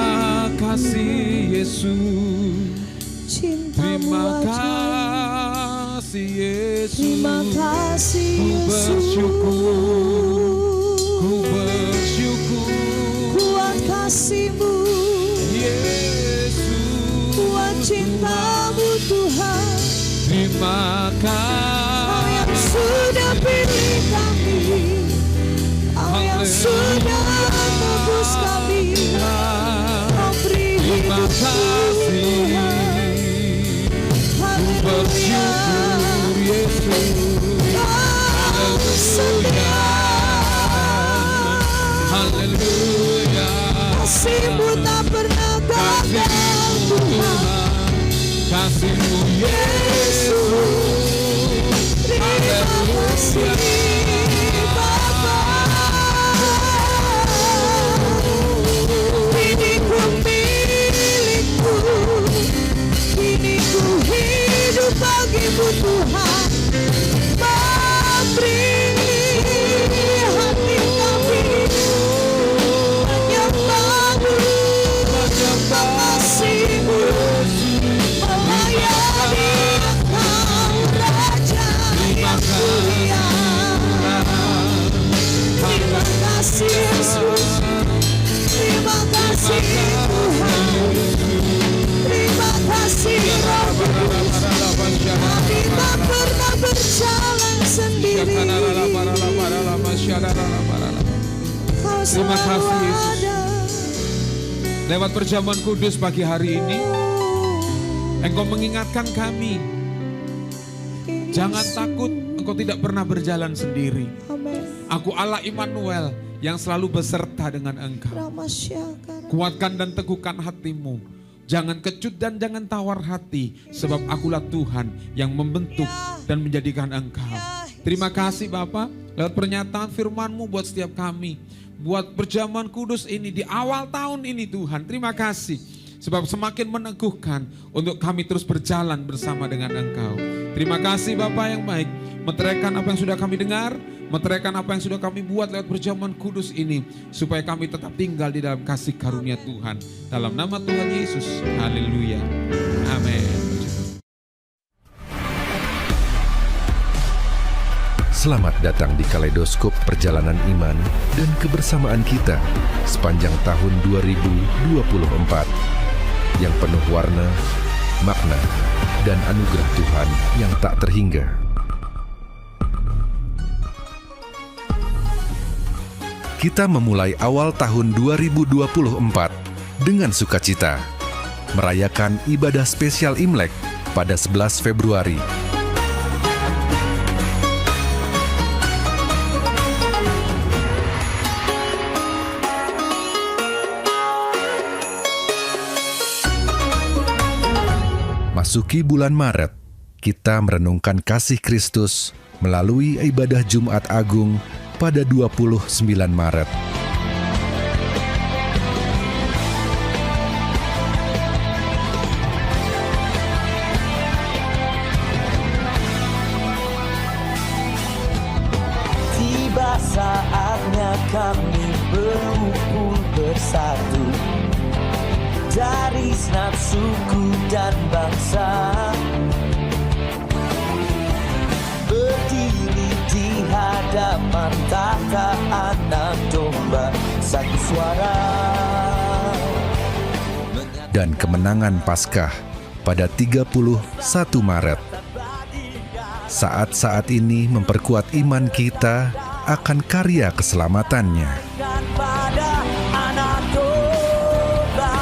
kasih Yesus. Cintamu Terima ajaib. kasih Yesus. Terima kasih Ku Yesus. bersyukur. Ku bersyukur. Buat kasih-Mu, Yesus. buat cintamu Tuhan. Terima Kau yang kasih. sudah pilih kami, Kau yang sudah tebus kami. Kau beri Terima hidup kasih. Ku bersyukur Yesus. Kau setia. Haleluya. Kasih-Mu tak pernah gagal Tuhan. Kasih-Mu Yesus. Terima kasih Bapa. Kini ku milikmu, kini ku hidup bagimu Tuhan. Beri hati kami menyembahmu, mengasihimu, melayani Engkau Raja yang mulia. Terima kasih Yesus, terima kasih Tuhan, terima kasih Roh Kudus. Kami tak pernah berjalan sendiri, Kau Terima selalu kasih, Yesus. ada. Lewat perjamuan kudus pagi hari ini, Engkau mengingatkan kami, jangan takut, Engkau tidak pernah berjalan sendiri. Amin. Aku Allah Immanuel yang selalu beserta dengan Engkau. Ramasyakara. Kuatkan dan teguhkan hatimu. Jangan kecut dan jangan tawar hati, sebab akulah Tuhan yang membentuk dan menjadikan engkau. Terima kasih Bapa, lewat pernyataan firman-Mu buat setiap kami. Buat perjamuan kudus ini di awal tahun ini Tuhan. Terima kasih, sebab semakin meneguhkan untuk kami terus berjalan bersama dengan Engkau. Terima kasih Bapa yang baik, meteraikan apa yang sudah kami dengar, meteraikan apa yang sudah kami buat lewat perjamuan kudus ini, supaya kami tetap tinggal di dalam kasih karunia Tuhan. Dalam nama Tuhan Yesus, haleluya, amin. Selamat datang di Kaleidoskop Perjalanan Iman dan kebersamaan kita sepanjang tahun 2024 yang penuh warna, makna, dan anugerah Tuhan yang tak terhingga. Kita memulai awal tahun 2024 dengan sukacita, merayakan ibadah spesial Imlek pada 11 Februari. Masuki bulan Maret, kita merenungkan kasih Kristus melalui ibadah Jumat Agung pada 29 Maret. Tiba saatnya kami berkumpul bersatu dari segenap suku dan bangsa, berdiri di hadapan tahta Anak Domba, satu suara. Dan kemenangan Paskah pada 31 Maret. Saat-saat ini memperkuat iman kita akan karya keselamatannya. Dan pada Anak Domba,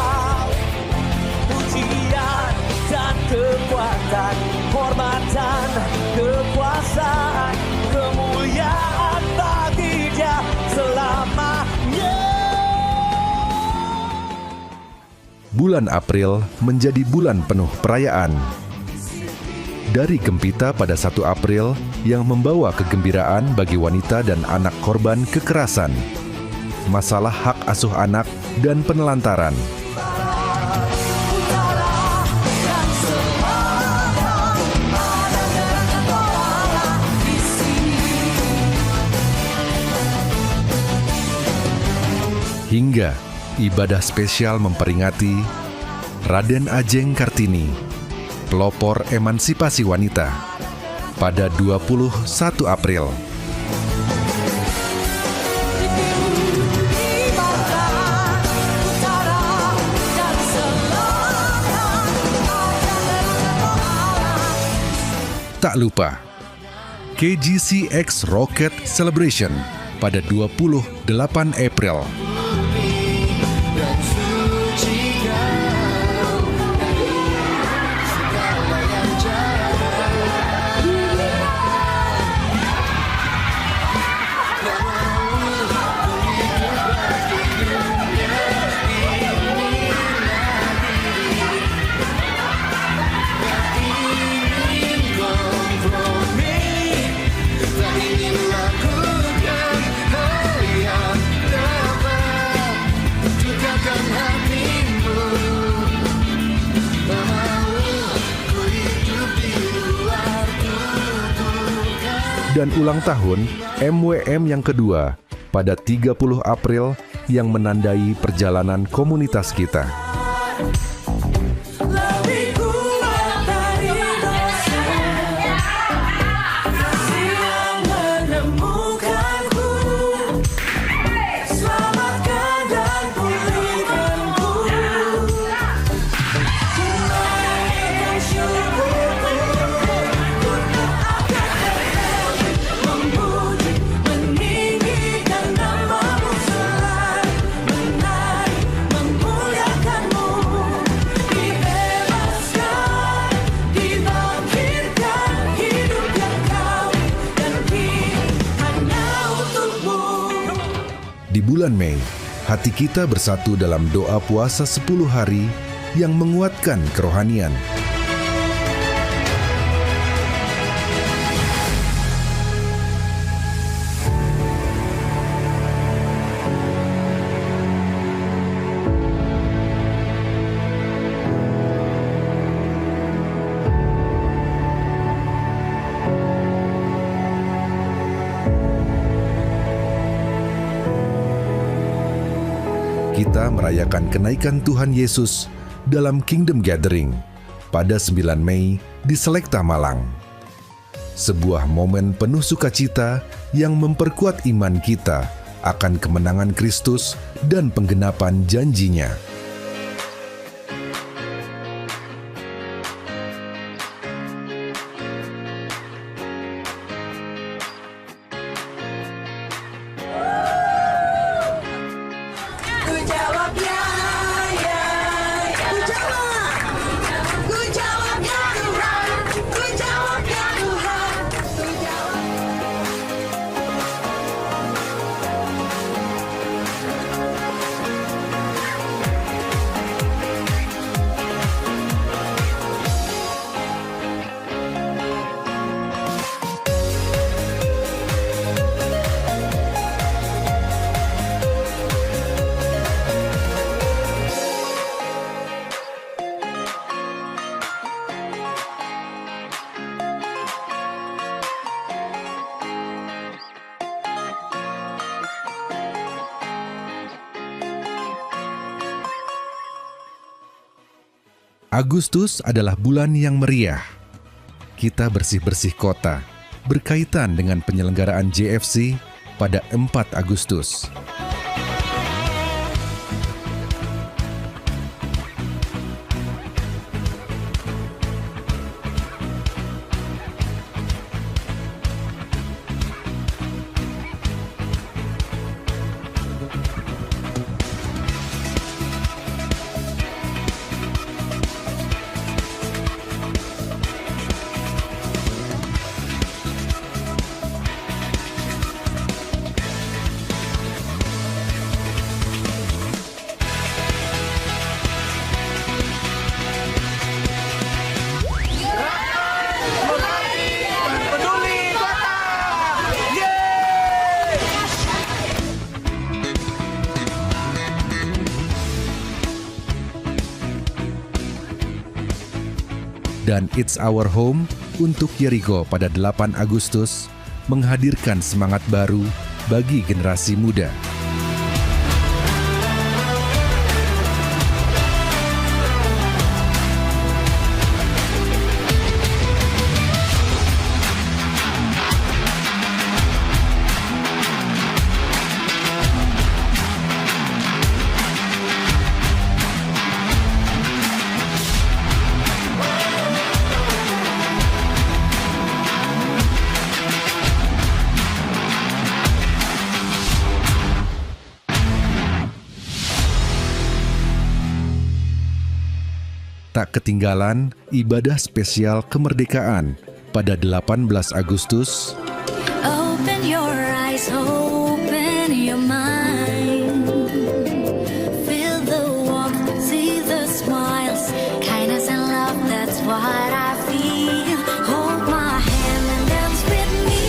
pujian dan kekuatan, hormatan, kekuasaan, kemuliaan bagi Dia selamanya. Bulan April menjadi bulan penuh perayaan. dari Gempita pada 1 April yang membawa kegembiraan bagi wanita dan anak korban kekerasan, masalah hak asuh anak, dan penelantaran. Hingga ibadah spesial memperingati Raden Ajeng Kartini, pelopor emansipasi wanita, pada 21 April. Tak lupa, KGCX Rocket Celebration pada 28 April. Dan ulang tahun MWM yang kedua pada 30 April yang menandai perjalanan komunitas kita. Lebih kuat dari dosa, kasih yang menemukanku, selamatkan dan pulihkanku. Naikkan syukurku, ku tak akan memuji, meninggikan namamu selalu, menari, memuliakanmu, dibebaskan, dibangkitkan, hidup yang kau ganti hanya untukmu. Di bulan Mei, hati kita bersatu dalam doa puasa 10 hari yang menguatkan kerohanian. Kita merayakan kenaikan Tuhan Yesus dalam Kingdom Gathering pada 9 Mei di Selekta, Malang. Sebuah momen penuh sukacita yang memperkuat iman kita akan kemenangan Kristus dan penggenapan janjinya. Ku jawab ya, ya, ya. Ku jawab ya Tuhan, ku jawab ya Tuhan, ku jawab. Agustus adalah bulan yang meriah. Kita bersih-bersih kota berkaitan dengan penyelenggaraan JFC pada 4 Agustus. dan It's Our Home untuk Jericho pada 8 Agustus menghadirkan semangat baru bagi generasi muda. Tak ketinggalan ibadah spesial kemerdekaan pada 18 Agustus Open your eyes, open your mind. Feel the warmth, see the smiles. Kindness and love, that's what I feel. Hold my hand and dance with me.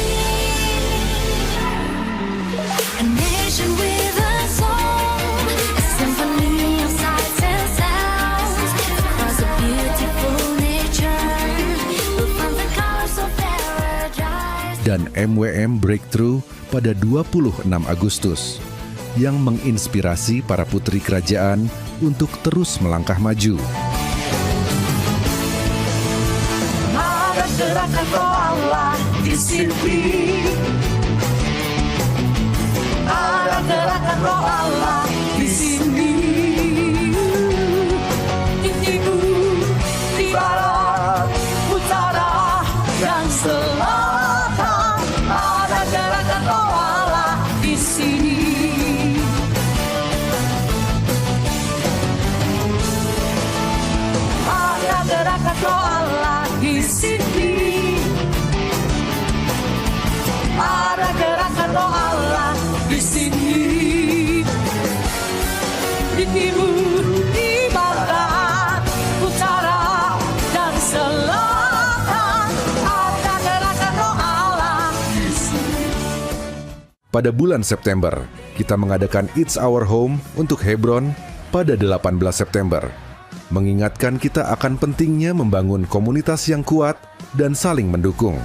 A nation with a song, a symphony of sights and sounds. Across a beautiful nature, we'll find the colors of paradise. dan MWM Breakthrough pada 26 Agustus yang menginspirasi para putri kerajaan untuk terus melangkah maju. Ada gerakan roh Allah di sini. Ada gerakan roh Allah di sini. Di timur, di barat, utara dan selatan. Ada gerakan roh Allah di sini. Ada gerakan roh Allah di sini. Ada gerakan roh Allah di sini. Di timur, di barat, utara dan selatan. Ada gerakan roh Allah di sini. Pada bulan September, kita mengadakan It's Our Home untuk Hebron pada 18 September. Mengingatkan kita akan pentingnya membangun komunitas yang kuat dan saling mendukung.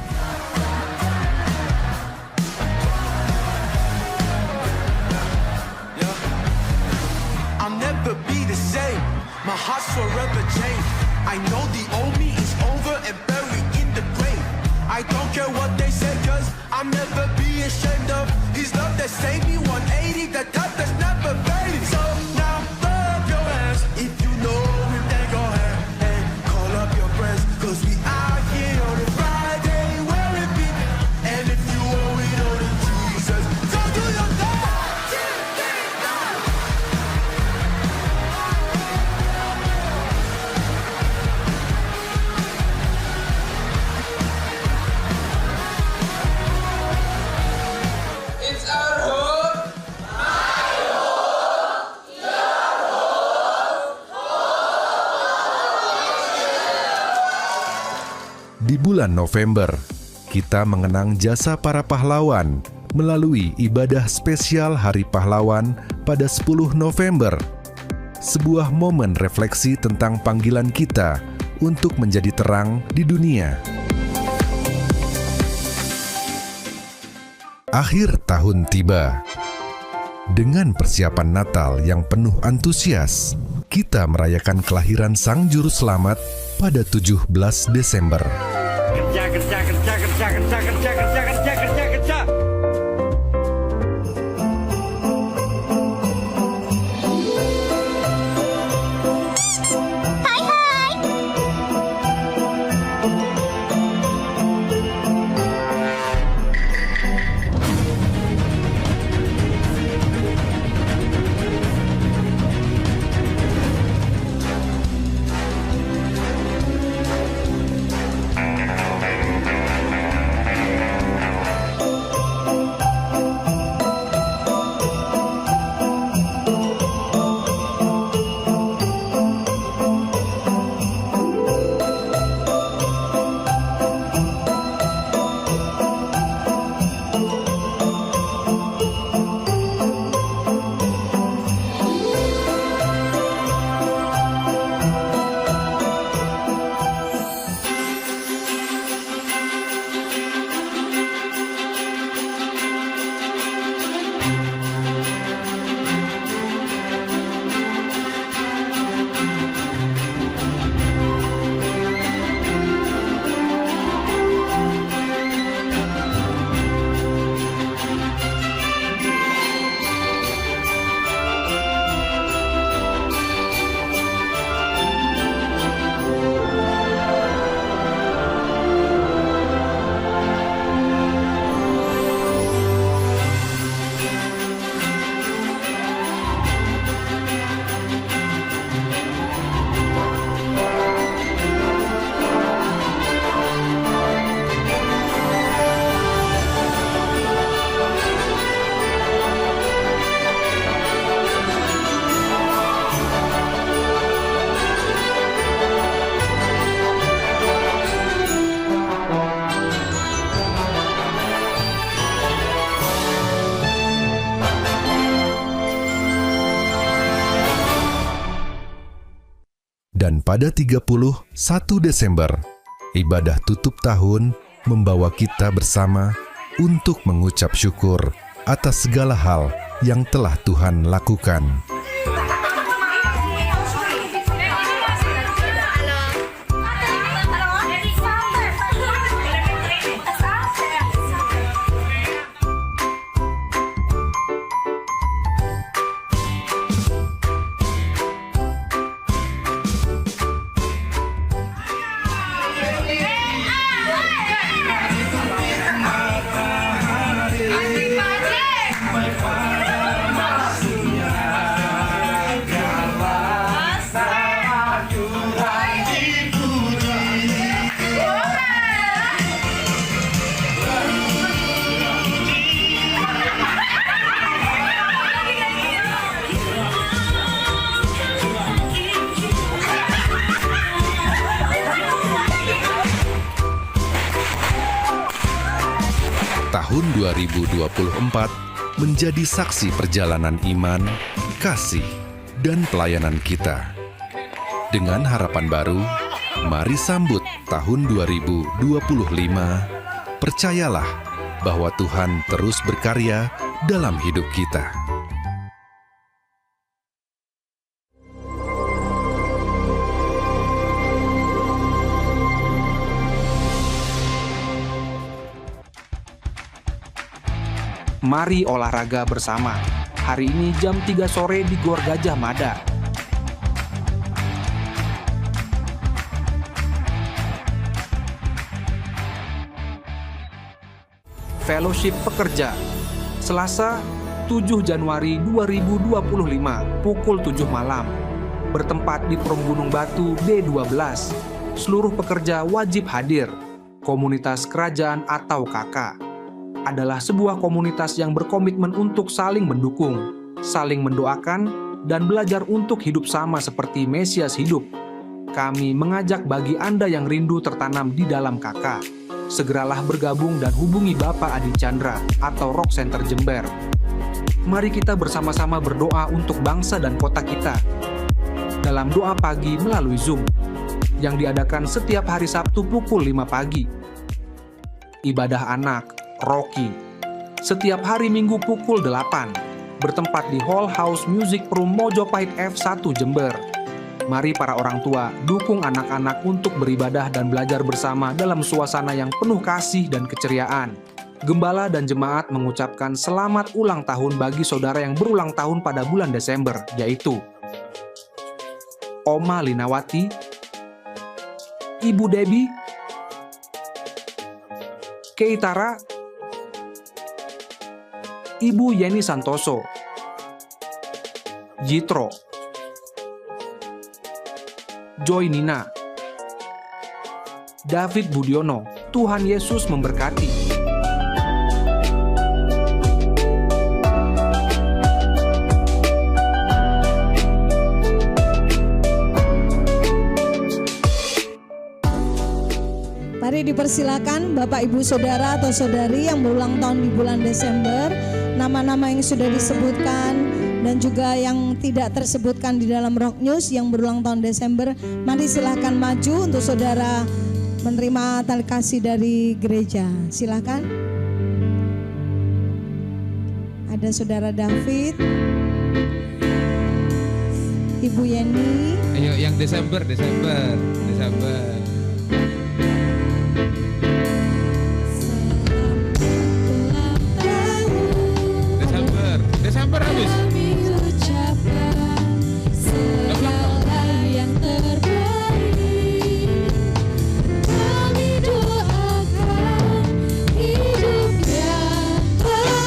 I'll never be the same. My heart's forever changed. I know the old me is over and buried in the grave. I don't care what they say, cause I'll never be ashamed of His love that saved me. 180, the type that's never fading. So now love your hands. If you know Him, then go ahead and call up your friends, cause we out here on a Friday where it be. And if you owe it all to Jesus, so do your thing. Di bulan November, kita mengenang jasa para pahlawan melalui ibadah spesial Hari Pahlawan pada 10 November. Sebuah momen refleksi tentang panggilan kita untuk menjadi terang di dunia. Akhir tahun tiba. Dengan persiapan Natal yang penuh antusias, kita merayakan kelahiran Sang Juru Selamat pada 17 Desember. Kerja. Dan pada 31 Desember, ibadah tutup tahun membawa kita bersama untuk mengucap syukur atas segala hal yang telah Tuhan lakukan. Tahun 2024 menjadi saksi perjalanan iman, kasih, dan pelayanan kita. Dengan harapan baru, mari sambut tahun 2025. Percayalah bahwa Tuhan terus berkarya dalam hidup kita. Mari olahraga bersama. Hari ini jam 3 sore di Gor Gajah Mada. Fellowship Pekerja. Selasa, 7 Januari 2025, pukul 7 malam. Bertempat di Prom Gunung Batu B12. Seluruh pekerja wajib hadir. Komunitas Kerajaan atau KK adalah sebuah komunitas yang berkomitmen untuk saling mendukung, saling mendoakan, dan belajar untuk hidup sama seperti Mesias hidup. Kami mengajak bagi Anda yang rindu tertanam di dalam KK, segeralah bergabung dan hubungi Bapak Adi Chandra atau Rock Center Jember. Mari kita bersama-sama berdoa untuk bangsa dan kota kita. Dalam doa pagi melalui Zoom, yang diadakan setiap hari Sabtu pukul 5 pagi. Ibadah anak, Rocky, setiap hari Minggu pukul 8, bertempat di Hall House Music Room Mojopahit F1 Jember. Mari para orang tua dukung anak-anak untuk beribadah dan belajar bersama dalam suasana yang penuh kasih dan keceriaan. Gembala dan jemaat mengucapkan selamat ulang tahun bagi saudara yang berulang tahun pada bulan Desember, yaitu Oma Linawati, Ibu Debbie, Keitara, Ibu Yeni Santoso, Jitro, Joy Nina, David Budiono. Tuhan Yesus memberkati. Mari dipersilakan Bapak Ibu Saudara atau Saudari yang berulang tahun di bulan Desember, nama-nama yang sudah disebutkan dan juga yang tidak tersebutkan di dalam Rock News yang berulang tahun Desember, mari silahkan maju untuk saudara menerima tali kasih dari gereja. Silahkan. Ada saudara David, Ibu Yeni. Ayo yang Desember. Desember habis.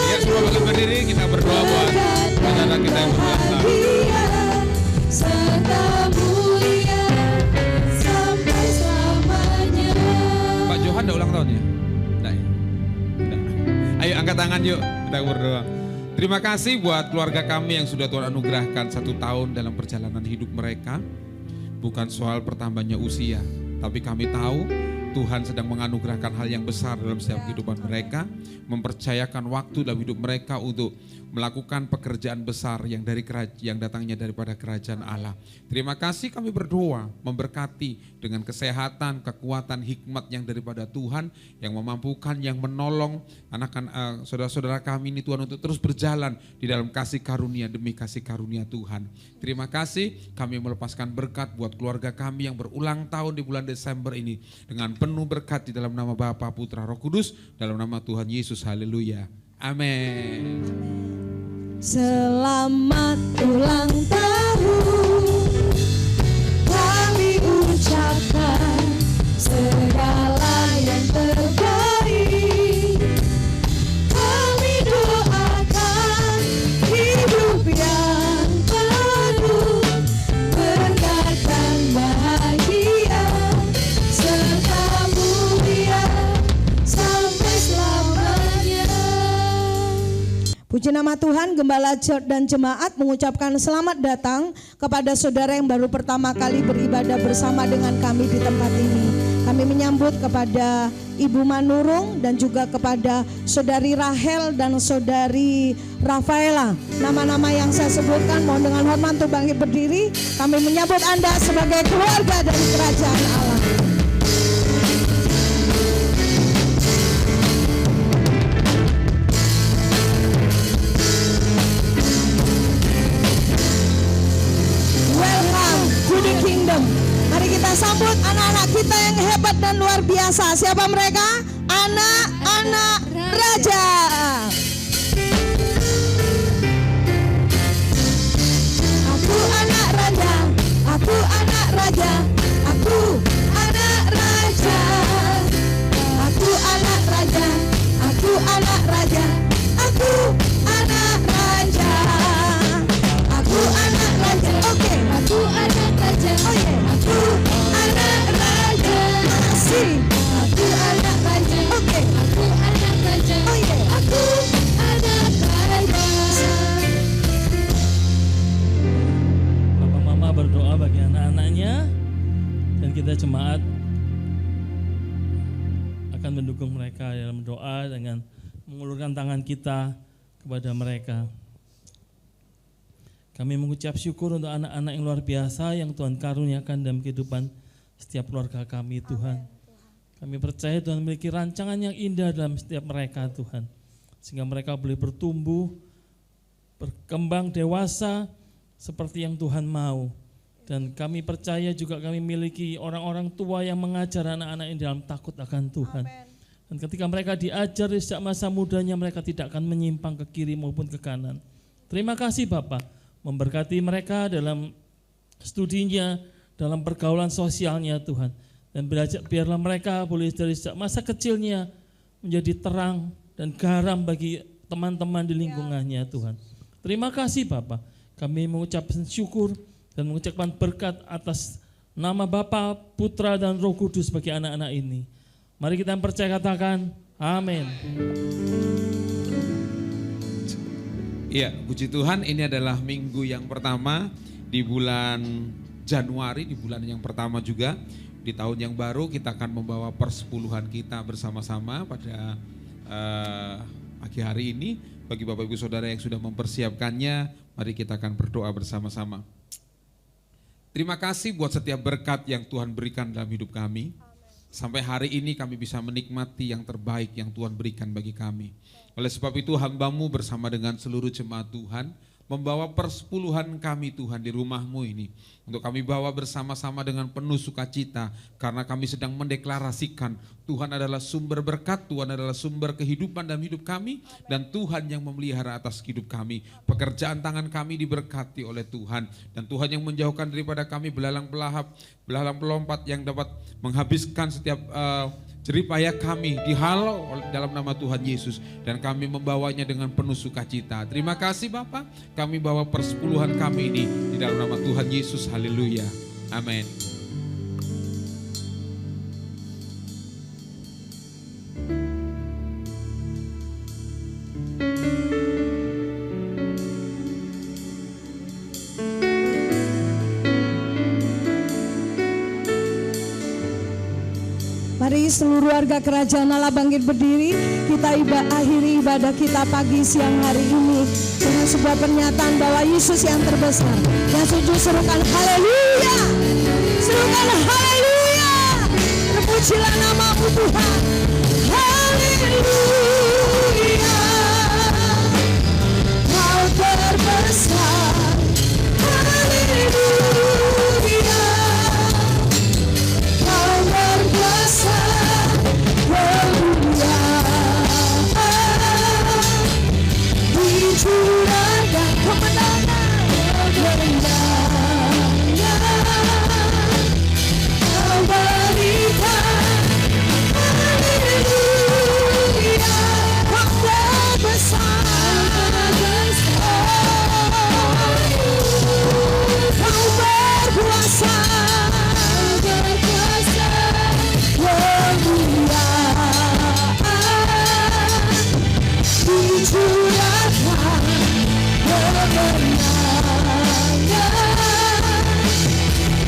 Ya, semua bangkit berdiri, kita berdoa buat saudara kita yang berulang tahun. Pak Johan udah ulang tahun ya? Enggak ya? Enggak. Ayo angkat tangan yuk, kita berdoa. Terima kasih buat keluarga kami yang sudah Tuhan anugerahkan 1 tahun dalam perjalanan hidup mereka. Bukan soal pertambahannya usia, tapi kami tahu Tuhan sedang menganugerahkan hal yang besar dalam setiap kehidupan mereka, mempercayakan waktu dalam hidup mereka untuk melakukan pekerjaan besar yang datangnya daripada kerajaan Allah. Terima kasih, kami berdoa memberkati dengan kesehatan, kekuatan, hikmat yang daripada Tuhan, yang memampukan, yang menolong anak-anak saudara-saudara kami ini Tuhan untuk terus berjalan di dalam kasih karunia demi kasih karunia Tuhan. Terima kasih, kami melepaskan berkat buat keluarga kami yang berulang tahun di bulan Desember ini dengan penuh berkat di dalam nama Bapa, Putra, Roh Kudus, dalam nama Tuhan Yesus. Haleluya. Amin. Selamat ulang tahun kami ucapkan, segala yang terbaik kami doakan, hidup yang penuh berkat dan bahagia serta mulia sampai selamanya. Puji nama Tuhan, Gembala dan jemaat mengucapkan selamat datang kepada saudara yang baru pertama kali beribadah bersama dengan kami di tempat ini. Kami menyambut kepada Ibu Manurung dan juga kepada Saudari Rahel dan Saudari Rafaela. Nama-nama yang saya sebutkan, mohon dengan hormat untuk bangkit berdiri. Kami menyambut Anda sebagai keluarga dari kerajaan Allah. Welcome to the kingdom. Mari kita sambut anak-anak kita yang hebat dan luar biasa. Siapa mereka? Anak-anak raja. Aku anak raja, aku anak raja, aku anak raja, aku anak raja, aku anak raja, aku anak raja, aku anak raja. Oke, Aku anak raja, oh yeah. aku anak raja, aku anak raja, Oke. aku anak raja, Oh yeah. aku anak raja. Bapak Mama berdoa bagi anak-anaknya, dan kita jemaat akan mendukung mereka dalam doa dengan mengulurkan tangan kita kepada mereka. Kami mengucap syukur untuk anak-anak yang luar biasa yang Tuhan karuniakan dalam kehidupan setiap keluarga kami, Tuhan. Kami percaya Tuhan memiliki rancangan yang indah dalam setiap mereka, Tuhan. Sehingga mereka boleh bertumbuh, berkembang dewasa seperti yang Tuhan mau. Dan kami percaya juga kami miliki orang-orang tua yang mengajar anak-anak ini dalam takut akan Tuhan. Dan ketika mereka diajar sejak masa mudanya, mereka tidak akan menyimpang ke kiri maupun ke kanan. Terima kasih Bapak, memberkati mereka dalam studinya, dalam pergaulan sosialnya Tuhan. Dan biarlah mereka boleh dari sejak masa kecilnya menjadi terang dan garam bagi teman-teman di lingkungannya Tuhan. Terima kasih Bapak, kami mengucapkan syukur dan mengucapkan berkat atas nama Bapa, Putra dan Roh Kudus bagi anak-anak ini. Mari kita percaya, katakan amin. Iya, puji Tuhan, ini adalah minggu yang pertama di bulan Januari, di bulan yang pertama juga. Di tahun yang baru kita akan membawa persepuluhan kita bersama-sama pada pagi hari ini. Bagi Bapak Ibu Saudara yang sudah mempersiapkannya, mari kita akan berdoa bersama-sama. Terima kasih buat setiap berkat yang Tuhan berikan dalam hidup kami. Sampai hari ini kami bisa menikmati yang terbaik yang Tuhan berikan bagi kami. Oleh sebab itu hamba-Mu bersama dengan seluruh jemaat Tuhan membawa persepuluhan kami Tuhan di rumah-Mu ini. Untuk kami bawa bersama-sama dengan penuh sukacita karena kami sedang mendeklarasikan Tuhan adalah sumber berkat, Tuhan adalah sumber kehidupan dalam hidup kami, dan Tuhan yang memelihara atas hidup kami. Pekerjaan tangan kami diberkati oleh Tuhan, dan Tuhan yang menjauhkan daripada kami belalang pelompat yang dapat menghabiskan setiap jerih payah kami dihalau dalam nama Tuhan Yesus, dan kami membawanya dengan penuh sukacita. Terima kasih Bapak, kami bawa persepuluhan kami ini di dalam nama Tuhan Yesus. Haleluya. Amin. Mari Mari seluruh warga kerajaan Allah bangkit berdiri. Kita akhiri ibadah kita pagi siang hari ini dengan sebuah pernyataan bahwa Yesus yang terbesar. Yang setuju serukan haleluya. Serukan haleluya. Terpujilah namamu Tuhan. Haleluya. Kau terbesar. Haleluya. Kau terbesar. Kemuliaan dicurahkan kemenangan kemenangan Kau berikan. Haleluya. Kau terbesar. Kau berkuasa. Dicurahkan kemenangan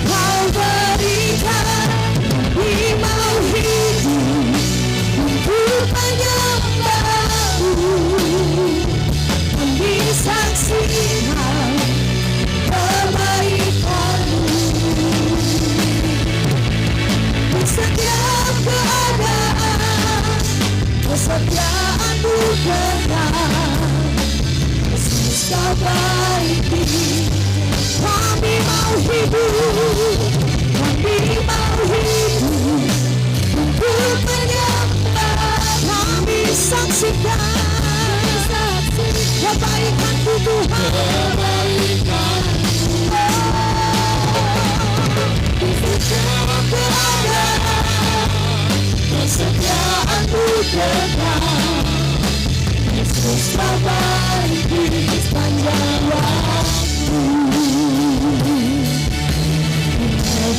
Kau berikan imau hidup untuk menyembahmu. Kami saksikan kebaikanmu di setiap keadaan. Kesetiaan-Mu kekal, Yesus Kau baiki. Kami mau hidup, kami mau hidup untuk menyembah. Kami saksikan kebaikan-Mu Tuhan. Di setiap keadaan, kesetiaan-Mu kekal, Yesus Kau baiki sepanjang waktu.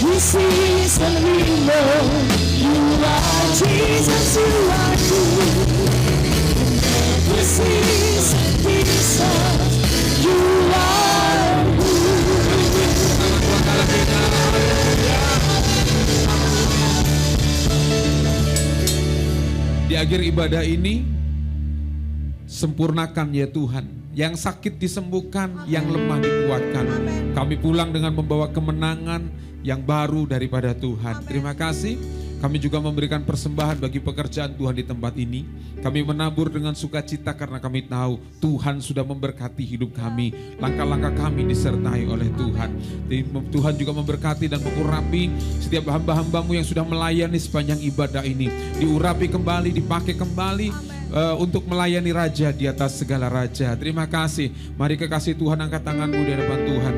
This is the Lord, you are Jesus, you are good. This is Jesus, you are Di akhir ibadah ini, sempurnakan ya Tuhan. Yang sakit disembuhkan, yang lemah dikuatkan. Kami pulang dengan membawa kemenangan yang baru daripada Tuhan. Terima kasih. Kami juga memberikan persembahan bagi pekerjaan Tuhan di tempat ini. Kami menabur dengan sukacita karena kami tahu Tuhan sudah memberkati hidup kami. Langkah-langkah kami disertai oleh Tuhan. Tuhan juga memberkati dan mengurapi setiap hamba-hambamu yang sudah melayani sepanjang ibadah ini. Diurapi kembali, dipakai kembali untuk melayani Raja di atas segala Raja. Terima kasih. Mari kekasih Tuhan, angkat tanganmu di hadapan Tuhan.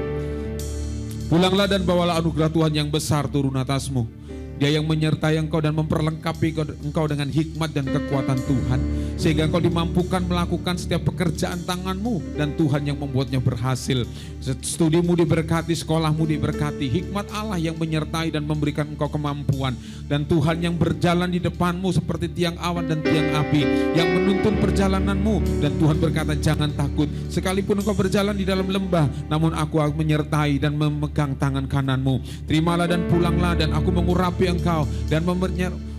Pulanglah dan bawalah anugerah Tuhan yang besar turun atasmu. Dia yang menyertai engkau dan memperlengkapi engkau dengan hikmat dan kekuatan Tuhan. Sehingga engkau dimampukan melakukan setiap pekerjaan tanganmu. Dan Tuhan yang membuatnya berhasil. Studimu diberkati, sekolahmu diberkati. Hikmat Allah yang menyertai dan memberikan engkau kemampuan. Dan Tuhan yang berjalan di depanmu seperti tiang awan dan tiang api. Yang menuntun perjalananmu. Dan Tuhan berkata, jangan takut. Sekalipun engkau berjalan di dalam lembah, namun aku akan menyertai dan memegang tangan kananmu. Terimalah dan pulanglah, dan aku mengurapi engkau dan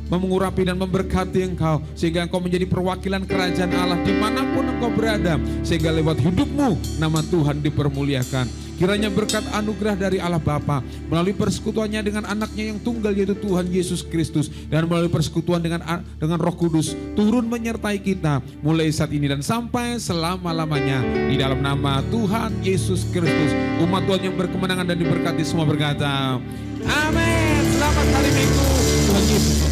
mengurapi dan memberkati engkau sehingga engkau menjadi perwakilan kerajaan Allah dimanapun engkau berada, sehingga lewat hidupmu nama Tuhan dipermuliakan. Kiranya berkat anugerah dari Allah Bapa melalui persekutuannya dengan anaknya yang tunggal yaitu Tuhan Yesus Kristus, dan melalui persekutuan dengan Roh Kudus turun menyertai kita mulai saat ini dan sampai selama-lamanya, di dalam nama Tuhan Yesus Kristus. Umat Tuhan yang berkemenangan dan diberkati semua berkata amin. Selamat hari Minggu, Tuhan Yesus.